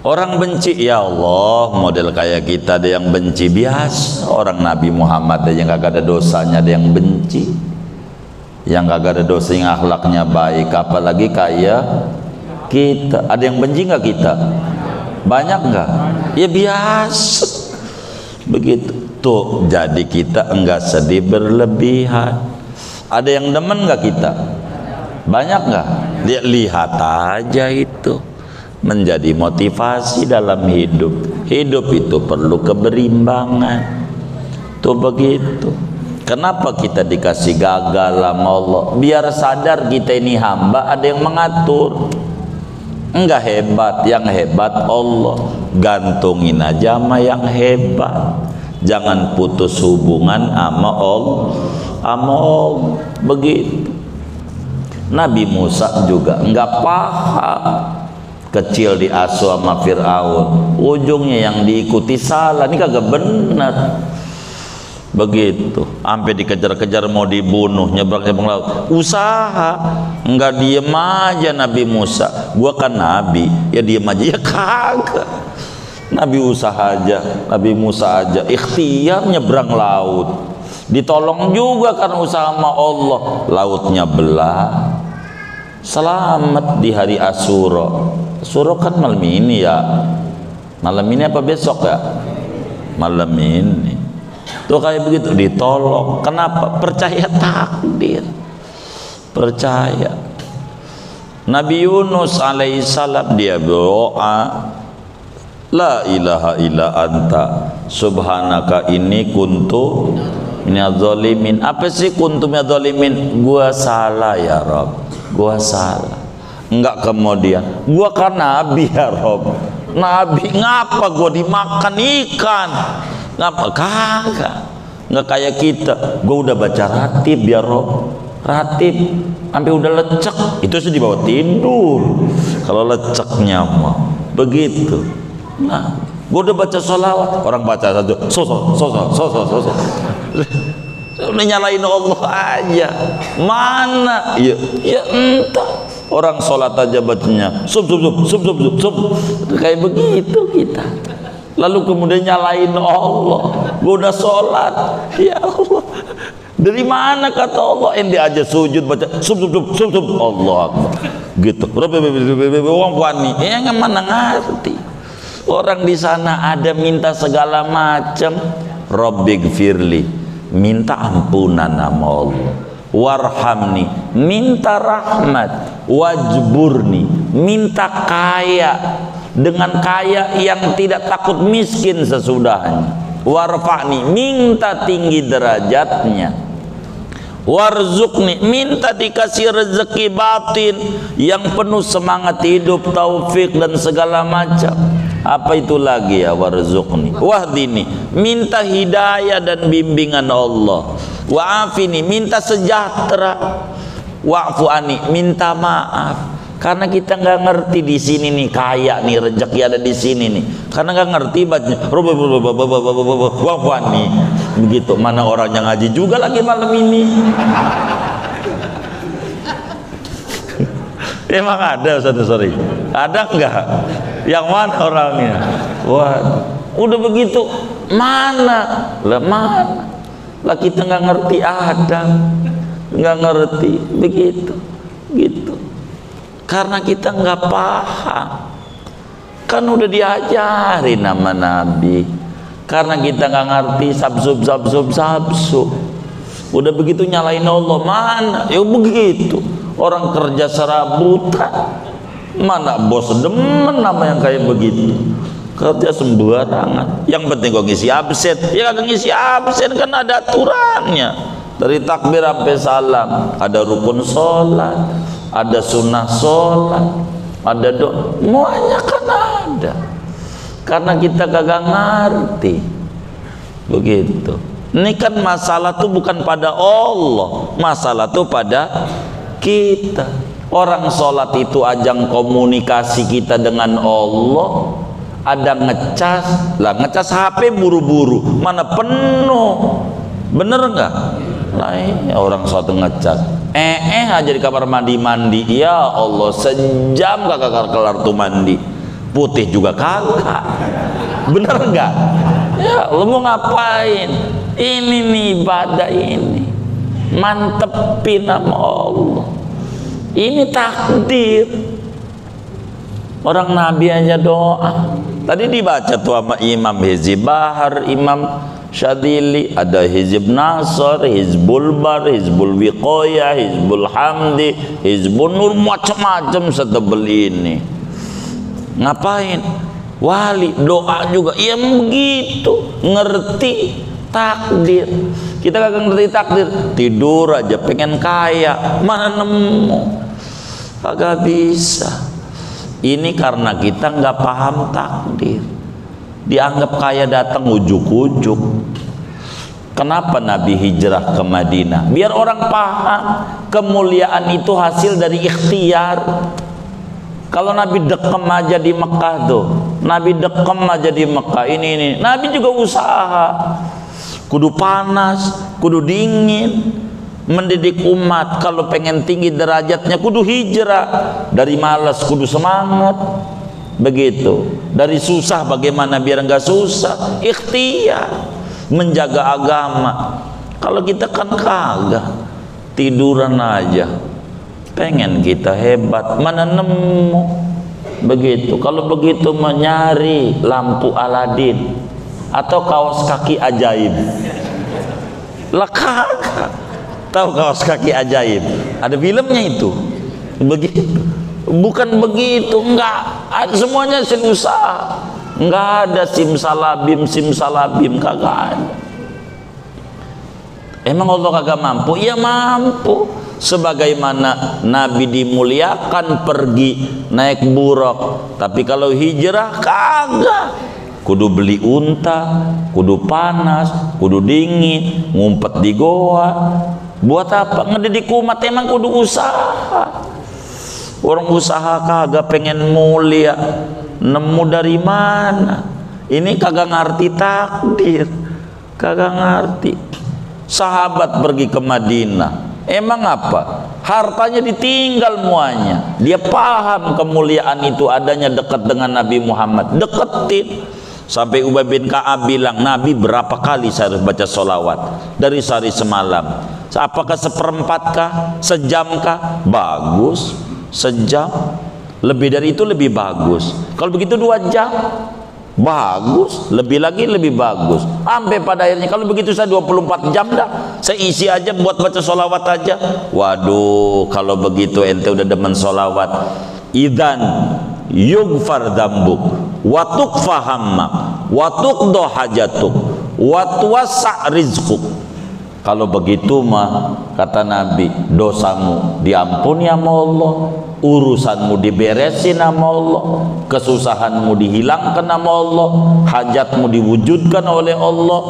Orang benci, ya Allah, model kayak kita ada yang benci biasa. Orang Nabi Muhammad aja yang gak ada dosanya ada yang benci, yang gak ada dosa, yang akhlaknya baik, apalagi kayak kita. Ada yang benci nggak kita? Banyak nggak? Ya biasa. Begitu. Tuh, jadi kita enggak sedih berlebihan. Ada yang demen enggak kita? Banyak enggak? Lihat aja itu. Menjadi motivasi dalam hidup. Hidup itu perlu keberimbangan. Tuh begitu. Kenapa kita dikasih gagal sama Allah? Biar sadar kita ini hamba, ada yang mengatur. Enggak hebat, yang hebat Allah. Gantungin aja sama yang hebat. Jangan putus hubungan sama Allah. Begitu. Nabi Musa juga enggak paham. Kecil diasuh sama Fir'aun, ujungnya yang diikuti salah. Ini kagak benar. Begitu, sampai dikejar-kejar mau dibunuh, nyebrang laut. Usaha, enggak diem aja Nabi Musa. Gua kan nabi, ya diem aja, ya kagak. Nabi usaha aja, Nabi Musa aja ikhtiar nyebrang laut. Ditolong juga karena usaha sama Allah. Lautnya belah. Selamat di hari Asyura. Asyura kan malam ini ya. Malam ini apa besok ya? Malam ini. Tuh kayak begitu ditolong. Kenapa? Percaya takdir. Percaya. Nabi Yunus alaihissalam dia berdoa, la ilaha illa anta subhanaka inni kuntu minadz zalimin. Apa sih kuntu minadz zalimin? Gua salah ya Rabb, gua salah. Enggak kemudian gua kan nabi ya Rabb. Nabi ngapa gua dimakan ikan? Ngapa? Kagak. Nggak kayak kita. Gua udah baca ratib ya Rabb. Ratib sampai udah lecek, itu sih dibawa tidur. Kalau leceknya mah begitu. Nah, gue udah baca sholawat, orang baca satu, so. Udah nyalain Allah aja. Mana? Ya entah. Orang sholat aja bacanya sub. Kayak begitu kita. Lalu kemudian nyalain Allah. Gue udah sholat, ya Allah. Dari mana kata Allah? Ente aja sujud baca sub Allah Akbar. Gitu. Wong wani, yang mana ngerti? Orang di sana ada minta segala macam. Rabbighfirli, minta ampunan sama Allah. Warhamni, minta rahmat. Wajburni, minta kaya, dengan kaya yang tidak takut miskin sesudahnya. Warfa'ni, minta tinggi derajatnya. Warzukni, minta dikasih rezeki batin yang penuh semangat hidup, taufik dan segala macam. Apa itu lagi ya? Warzukni, wahdini, minta hidayah dan bimbingan Allah. Wa'afini, minta sejahtera. Wa'fu'ani, minta maaf. Karena kita nggak ngerti di sini nih, kaya nih, rezeki ada di sini nih. Karena nggak ngerti baca wa'fu'ani begitu. Mana orang yang ngaji juga lagi malam ini. Emang ada Ustaz sorry? Ada enggak? Yang mana orangnya? Wah, udah begitu mana? Lah mana? Lah kita nggak ngerti ada, nggak ngerti begitu, gitu. Karena kita nggak paham. Kan udah diajarin nama Nabi. Karena kita nggak ngerti sabsub. Udah begitu nyalain Allah, mana? Ya begitu. Orang kerja serabutan, mana bos demen nama yang kayak begitu. Kerja sembarangan. Yang penting kok ngisi absen. Ya kagak ngisi absen, kan ada aturannya. Dari takbir sampai salam, ada rukun sholat, ada sunnah sholat, ada doa, semuanya kan ada. Karena kita kagak ngerti. Begitu. Ini kan masalah tuh bukan pada Allah, masalah tuh pada kita. Orang sholat itu ajang komunikasi kita dengan Allah. Ada ngecas, lah ngecas HP buru-buru, mana penuh, bener nggak? Lah orang sholat ngecas, aja di kamar mandi, ya Allah sejam kagak kelar tuh mandi, putih juga kagak, bener nggak? Ya lo mau ngapain? Ini nih ibadah ini, mantepin sama Allah. Ini takdir. Orang Nabi aja doa. Tadi dibaca tuh sama Imam Hizib Bahar, Imam Syadili, ada Hizib Nasr, Hizbul Bar, Hizbul Wiqoyah, Hizbul Hamdi, Hizbun Nur, macam-macam setebel ini. Ngapain? Wali, doa juga. Ya begitu, ngerti takdir. Kita kagak ngerti takdir, tidur aja pengen kaya, mana nemu? Kagak bisa. Ini karena kita nggak paham takdir. Dianggap kaya datang ujuk-ujuk. Kenapa Nabi hijrah ke Madinah? Biar orang paham kemuliaan itu hasil dari ikhtiar. Kalau Nabi dekem aja di Mekah tuh, Nabi dekem aja di Mekah, ini Nabi juga usaha. Kudu panas, kudu dingin, mendidik umat. Kalau pengen tinggi derajatnya kudu hijrah. Dari malas kudu semangat. Begitu. Dari susah bagaimana biar enggak susah? Ikhtiar menjaga agama. Kalau kita kan kagak, tiduran aja. Pengen kita hebat, mana nemu? Begitu. Kalau begitu menyari lampu Aladin atau kaos kaki ajaib. Lah kagak. Tahu kaos kaki ajaib? Ada filmnya itu. Begitu. Bukan begitu, enggak. Semuanya hasil usaha. Enggak ada simsalabim kagak ada. Emang Allah kagak mampu? Ya mampu. Sebagaimana Nabi dimuliakan pergi naik buruk, tapi kalau hijrah kagak. Kudu beli unta, kudu panas, kudu dingin, ngumpet di goa. Buat apa? Ngedidik umat emang kudu usaha. Orang usaha kagak pengen mulia, nemu dari mana? Ini kagak ngerti takdir, kagak ngerti. Sahabat pergi ke Madinah, emang apa? Hartanya ditinggal muanya. Dia paham kemuliaan itu adanya dekat dengan Nabi Muhammad, deketin. Sampai Ubay bin Ka'ab bilang, Nabi berapa kali saya harus baca sholawat dari sehari semalam? Apakah seperempat sejam kah? Bagus, sejam. Lebih dari itu lebih bagus. Kalau begitu 2 jam, bagus. Lebih lagi lebih bagus. Sampai pada akhirnya kalau begitu saya 24 jam dah, saya isi aja buat baca sholawat aja. Waduh, kalau begitu ente udah demen sholawat. Idan yughfar dzambuk wa tuqfa hammak wa tuqda hajatuk wa tuwassa rizquk. Kalau begitu mah kata Nabi, dosamu diampuni sama Allah, urusanmu diberesin sama Allah, kesusahanmu dihilangkan sama Allah, hajatmu diwujudkan oleh Allah,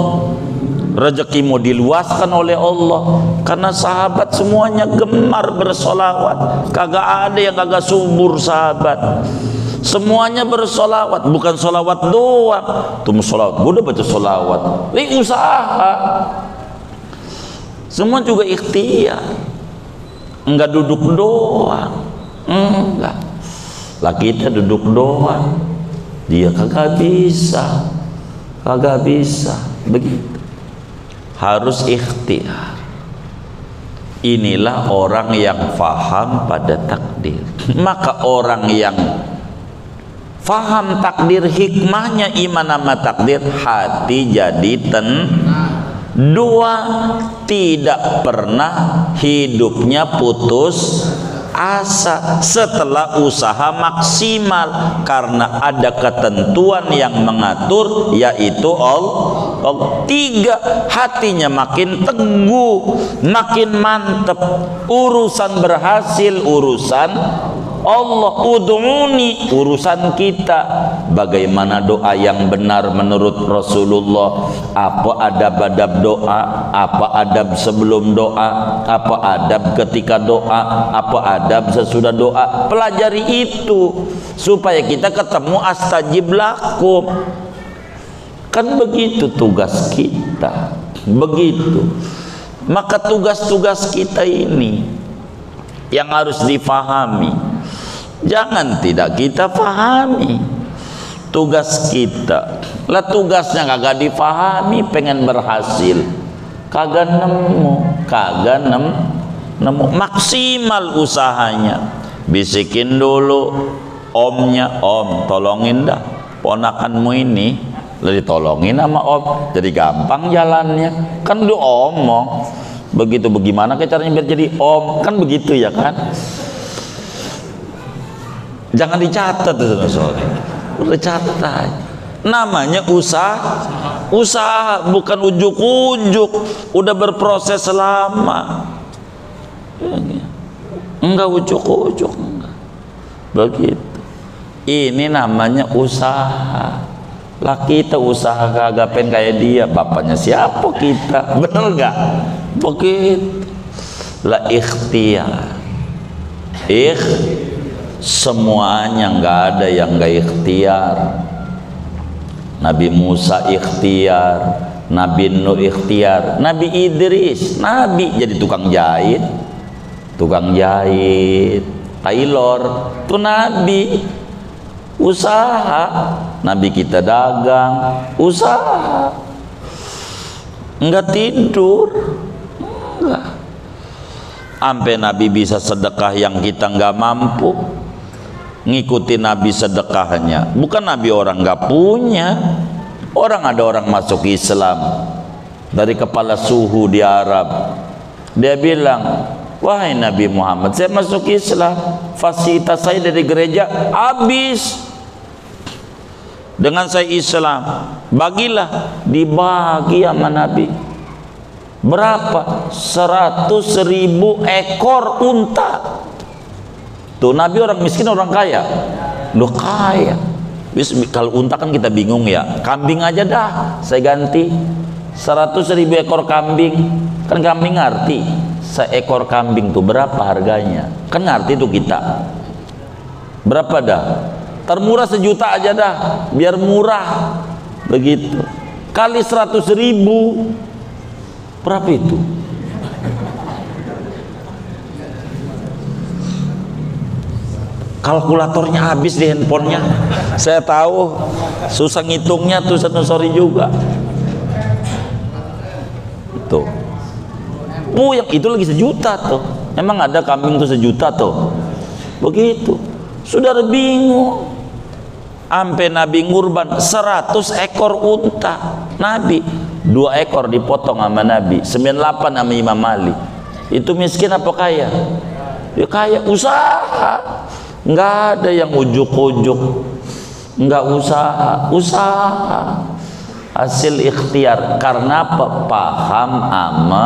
rezekimu diluaskan oleh Allah. Karena sahabat semuanya gemar bersolawat, kagak ada yang kagak subur sahabat. Semuanya bersolawat, bukan solawat doang. Tuh solawat, gue udah baca solawat, ini usaha. Semua juga ikhtiar, enggak duduk doang, enggak. Lah kita duduk doang, dia kagak bisa, begitu. Harus ikhtiar. Inilah orang yang faham pada takdir. Maka orang yang faham takdir, hikmahnya iman sama takdir, hati jadi dua, tidak pernah hidupnya putus asa setelah usaha maksimal, karena ada ketentuan yang mengatur, yaitu Allah. 3, hatinya makin teguh, makin mantep, urusan berhasil, urusan Allah. Ud'uni, urusan kita. Bagaimana doa yang benar menurut Rasulullah? Apa adab-adab doa? Apa adab sebelum doa? Apa adab ketika doa? Apa adab sesudah doa? Pelajari itu supaya kita ketemu astajib lakum. Kan begitu tugas kita, begitu. Maka tugas-tugas kita ini yang harus difahami. Jangan tidak kita pahami tugas kita. Lah tugasnya kagak difahami, pengen berhasil kagak nemu maksimal usahanya. Bisikin dulu omnya, om tolongin dah ponakanmu ini Lalu ditolongin sama om, jadi gampang jalannya. Kan dia omong begitu, bagaimana caranya biar jadi om, kan begitu ya kan. Jangan dicatat tuh sorry, udah catat. Namanya usaha bukan ujuk-ujuk. Udah berproses lama, enggak ujuk-ujuk, enggak begitu. Ini namanya usaha. Lah kita usaha kagak pengen kayak dia, bapaknya siapa kita, bener nggak? Begitu. Lah ikhtiar, semuanya, nggak ada yang nggak ikhtiar. Nabi Musa ikhtiar, Nabi Nuh ikhtiar, Nabi Idris, Nabi jadi tukang jahit, tailor, tuh Nabi. Usaha. Nabi kita dagang, usaha, enggak tidur, enggak. Sampai Nabi bisa sedekah yang kita enggak mampu, ngikuti Nabi sedekahnya. Bukan Nabi orang enggak punya. Orang ada orang masuk Islam dari kepala suhu di Arab, dia bilang, wahai Nabi Muhammad, saya masuk Islam, fasilitas saya dari gereja habis. Dengan saya Islam, bagilah, dibagi sama Nabi. Berapa? 100.000 ekor unta. Tuh Nabi orang miskin orang kaya? Loh kaya. Kalau unta kan kita bingung ya. Kambing aja dah, saya ganti 100.000 ekor kambing. Kan kambing ngerti, seekor kambing tuh berapa harganya? Kan ngerti tuh kita. Berapa dah? Termurah 1 juta aja dah, biar murah. Begitu. Kali 100.000, berapa itu? Kalkulatornya habis di handphonenya. Saya tahu, susah ngitungnya tuh, sorry juga. Tuh. Yang itu lagi 1 juta tuh. Emang ada kambing tuh 1 juta tuh. Begitu. Saudara bingung. Sampai Nabi ngurban 100 ekor unta. Nabi 2 ekor dipotong sama Nabi, 98 sama Imam Ali. Itu miskin apa kaya? Ya kaya, usaha. Enggak ada yang ujuk-ujuk. Enggak usaha. Hasil ikhtiar. Karena apa? Paham ama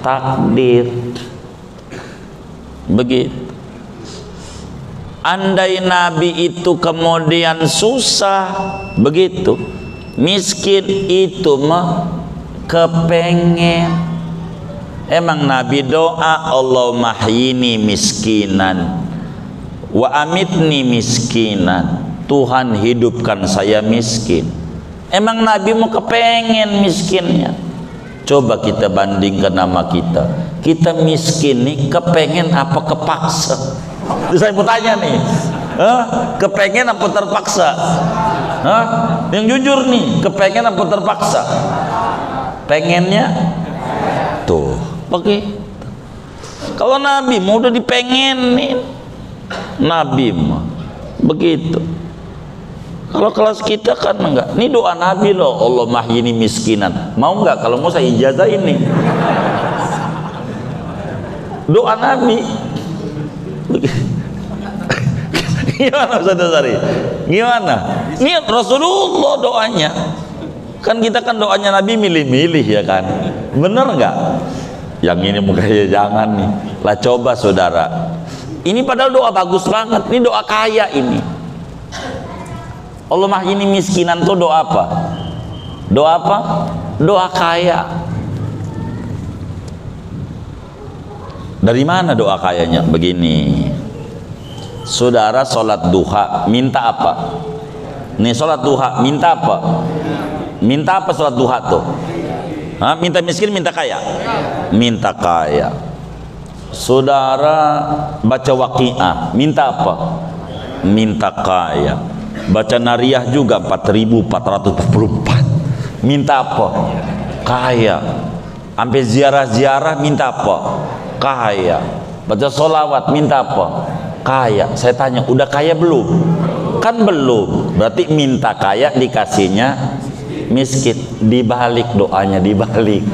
takdir. Begitu. Andai Nabi itu kemudian susah, begitu, miskin itu mah kepengen. Emang Nabi doa, Allahumma hyini miskinan wa amitni miskinan, Tuhan hidupkan saya miskin. Emang Nabi mau kepengen miskinnya? Coba kita bandingkan nama kita. Kita miskin nih kepengen apa kepaksa? Saya mau tanya nih, kepengen apa terpaksa? Yang jujur nih, kepengen apa terpaksa? Pengennya tuh, begitu. Kalau Nabi mau udah dipengenin, Nabi mah begitu. Kalau kelas kita kan enggak. Ini doa Nabi loh, Allah mahyini miskinan. Mau enggak? Kalau mau saya ijazah ini. Doa Nabi. Gimana Ustaz Sari? Gimana? Ini Rasulullah doanya. Kan kita kan doanya Nabi milih-milih ya kan. Bener nggak? Yang ini mukanya jangan nih. Lah coba saudara. Ini padahal doa bagus banget. Ini doa kaya ini. Allahumma ini miskinan tuh doa apa? Doa apa? Doa kaya. Dari mana doa kayanya? Begini, saudara sholat duha minta apa? Nih sholat duha minta apa? Minta apa sholat duha tuh? Minta miskin, minta kaya? Minta kaya. Saudara baca waqiah minta apa? Minta kaya. Baca nariyah juga 4444 minta apa? Kaya. Sampai ziarah-ziarah minta apa? Kaya. Baca sholawat minta apa? Kaya. Saya tanya, udah kaya belum? Kan belum. Berarti minta kaya dikasihnya miskin. Dibalik doanya, dibalik.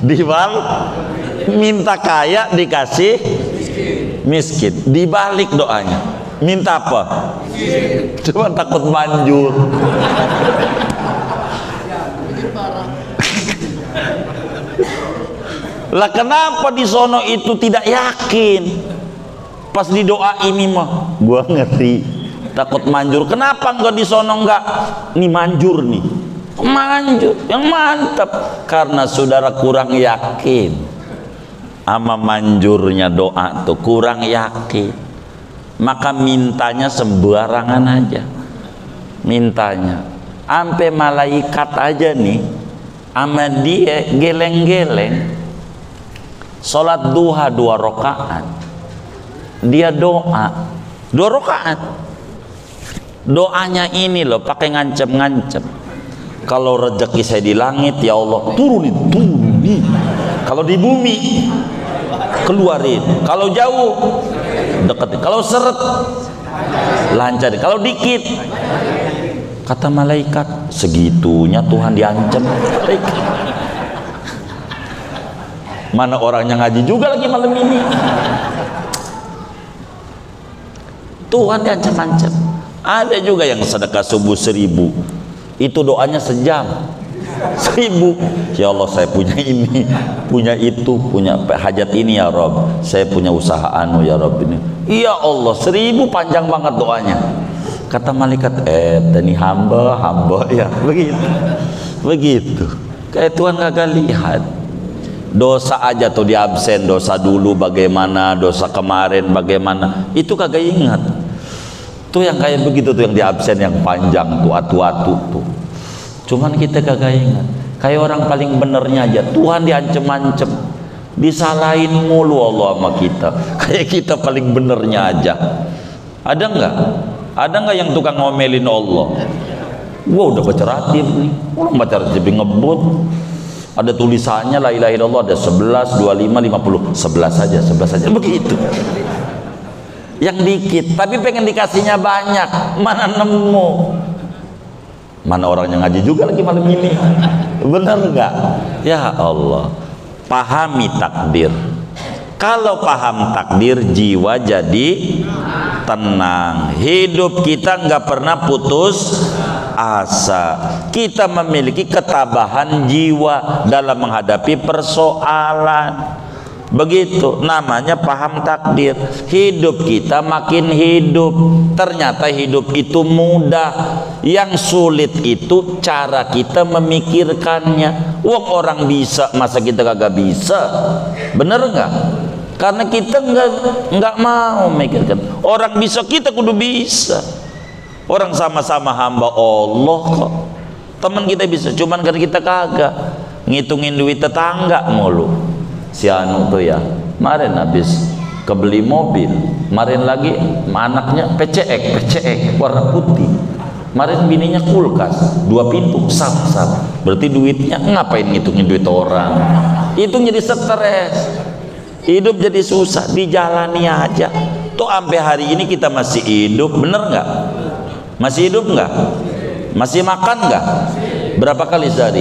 Dibalik, minta kaya dikasih miskin. Dibalik doanya, minta apa? Cuma takut manjur. Lah kenapa di sono itu tidak yakin? Pas di doa ini mah gua ngerti takut manjur. Kenapa enggak di sono enggak? Nih manjur nih. Manjur yang mantap karena saudara kurang yakin sama manjurnya doa tuh, kurang yakin. Maka mintanya sembarangan aja. Mintanya. Sampai malaikat aja nih sama dia geleng-geleng. Sholat duha 2 rakaat, dia doa 2 rakaat. Doanya ini loh pakai ngancem-ngancem. Kalau rezeki saya di langit, ya Allah turunin. Kalau di bumi keluarin. Kalau jauh deketin. Kalau seret lancarin. Kalau dikit, kata malaikat, segitunya Tuhan diancam. Mana orangnya ngaji juga lagi malam ini. Tuhan diancam-ancam. Ada juga yang sedekah subuh 1000, itu doanya sejam 1000. Ya Allah, saya punya ini, punya itu, punya hajat ini ya Rob, saya punya usaha anu ya Rob ini. Ya Allah, 1000 panjang banget doanya. Kata malaikat, ini hamba ya, begitu. Kayak Tuhan kagak lihat. Dosa aja tuh di absen, dosa dulu bagaimana, dosa kemarin bagaimana, itu kagak ingat. Tuh yang kayak begitu tuh yang di absen yang panjang tuh, atu-atu tuh. Cuman kita kagak ingat. Kayak orang paling benernya aja Tuhan diancem-ancem, disalahin mulu Allah sama kita. Kayak kita paling benernya aja. Ada nggak? Ada nggak yang tukang ngomelin Allah? Gua udah baca ratib nih, orang baca ratib ngebut. Ada tulisannya la ilaha illallah, ada 11, 25, 50, 11 saja begitu. Yang dikit, tapi pengen dikasihnya banyak, mana nemu? Mana orang yang ngaji juga lagi malam ini? Benar nggak? Ya Allah, pahami takdir. Kalau paham takdir, jiwa jadi tenang. Hidup kita nggak pernah putus asa. Kita memiliki ketabahan jiwa dalam menghadapi persoalan. Begitu namanya paham takdir. Hidup kita makin hidup. Ternyata hidup itu mudah. Yang sulit itu cara kita memikirkannya. Wong orang bisa, masa kita kagak bisa? Bener nggak? Karena kita nggak mau memikirkan. Orang bisa, kita kudu bisa. Orang sama-sama hamba Allah kok. Teman kita bisa, cuman karena kita kagak ngitungin duit tetangga mulu. Si anu tuh ya, kemarin habis kebeli mobil, kemarin lagi anaknya PCX warna putih, kemarin bininya kulkas 2 pintu, sap. Berarti duitnya ngapain ngitungin duit orang? Itu jadi stres, hidup jadi susah, dijalani aja. Tuh sampai hari ini kita masih hidup, bener nggak? Masih hidup nggak? Masih makan nggak? Berapa kali sehari?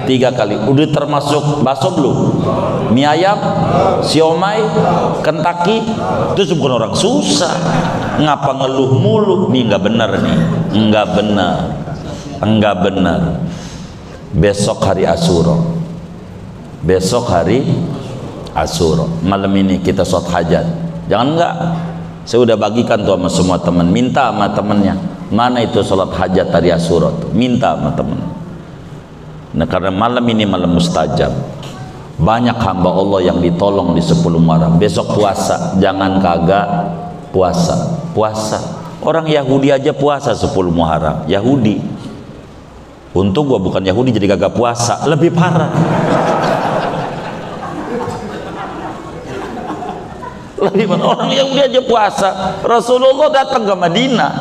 3 kali. Udah termasuk bakso belum? Mie ayam, siomay, Kentucky. Itu bukan orang susah. Ngapa ngeluh mulu? Nih nggak benar nih. Enggak benar. Besok hari Asyura. Malam ini kita sholat hajat. Jangan enggak. Saya udah bagikan tuh sama semua teman. Minta sama temennya. Mana itu sholat hajat hari Asyura tuh? Minta sama temen. Nah, karena malam ini malam mustajab. Banyak hamba Allah yang ditolong di 10 Muharram. Besok puasa, jangan kagak puasa. Orang Yahudi aja puasa 10 Muharram. Yahudi. Untung gua bukan Yahudi jadi kagak puasa, lebih parah. Lebih parah. Orang Yahudi aja puasa. Rasulullah datang ke Madinah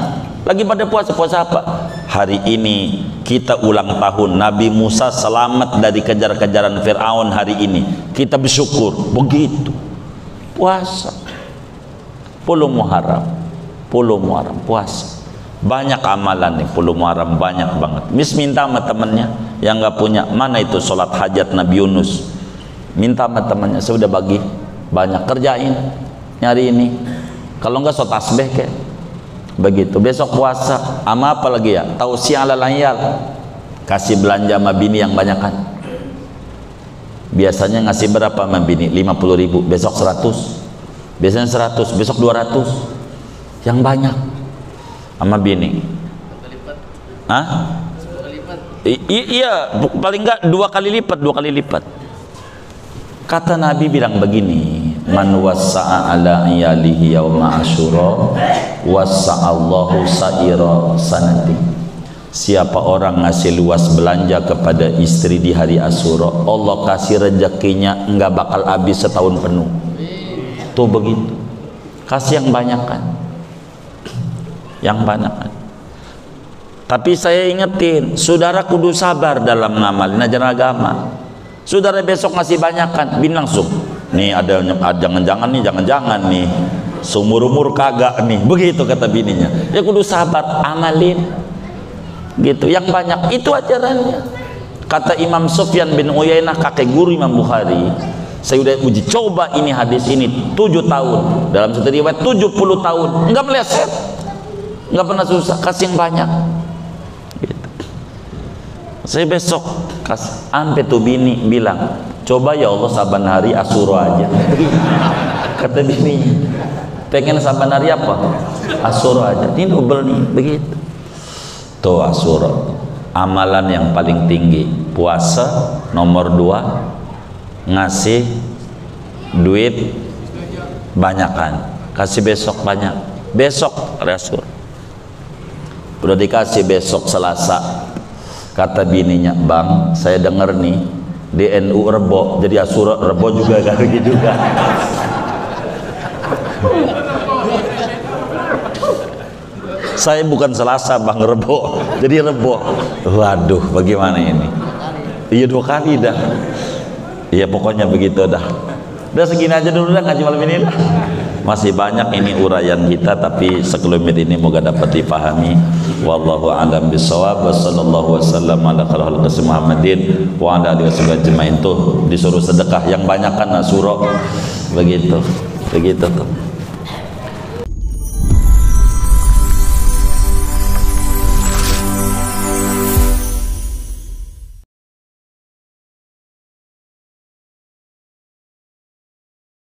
lagi pada puasa apa? Hari ini kita ulang tahun Nabi Musa selamat dari kejar-kejaran Fir'aun. Hari ini kita bersyukur, begitu puasa. 10 Muharram puasa. Banyak amalan nih 10 Muharram, banyak banget. Minta sama temennya yang nggak punya, mana itu sholat hajat Nabi Yunus, minta sama temennya, saya udah bagi banyak, kerjain nyari ini, kalau nggak sholat tasbih kayak begitu. Besok puasa ama apa lagi ya, tausiah ala layal, kasih belanja sama bini yang banyakan. Biasanya ngasih berapa sama bini? 50.000, besok 100, biasanya 100, besok 200, yang banyak sama bini. Hah? Iya, paling enggak 2 kali lipat. Kata Nabi bilang begini, man wassa'a ala iyalihi yauma asyura wassa'allahu sa'ira sanati. Siapa orang ngasih luas belanja kepada istri di hari Asyura, Allah kasih rezekinya enggak bakal habis setahun penuh. Tuh begitu. Kasih yang banyak kan. Yang banyak kan. Tapi saya ingetin, saudara kudu sabar dalam ngamalin ajaran agama. Saudara besok ngasih banyak kan, bin langsung. Nih ada jangan-jangan nih seumur-umur kagak nih. Begitu kata bininya. Ya kudu sabar, amalin. Gitu, yang banyak itu ajarannya. Kata Imam Sufyan bin Uyainah, kakek guru Imam Bukhari, saya udah uji coba ini hadis ini 7 tahun, dalam satu riwayat 70 tahun, enggak meleset, enggak pernah susah, kasih yang banyak gitu. Saya besok sampai tuh bini bilang, coba ya Allah saban hari Asyura aja. Kata bini, pengen saban hari apa? Asyura aja, ini double nih, begitu. Tuh Asyura, amalan yang paling tinggi. Puasa nomor 2, ngasih duit banyakan, kasih besok banyak. Besok Asyura udah dikasih, besok Selasa. Kata bininya, bang saya denger nih di NU Rebo, jadi Asyura Rebo juga gak begitu juga. Saya bukan Selasa bang, Rebo, jadi Rebo. Waduh, bagaimana ini? Iya 2 kali dah. Iya pokoknya begitu dah. Udah segini aja dulu dah ngaji malam ini dah. Masih banyak ini uraian kita, tapi sekelumit ini moga dapat dipahami. Wallahu a'lam bishawab. Wassallallahu wasallam ala khalqi Muhammadin wa ala alihi wasallam. Tuh disuruh sedekah yang banyak kan Asyura. Begitu tuh.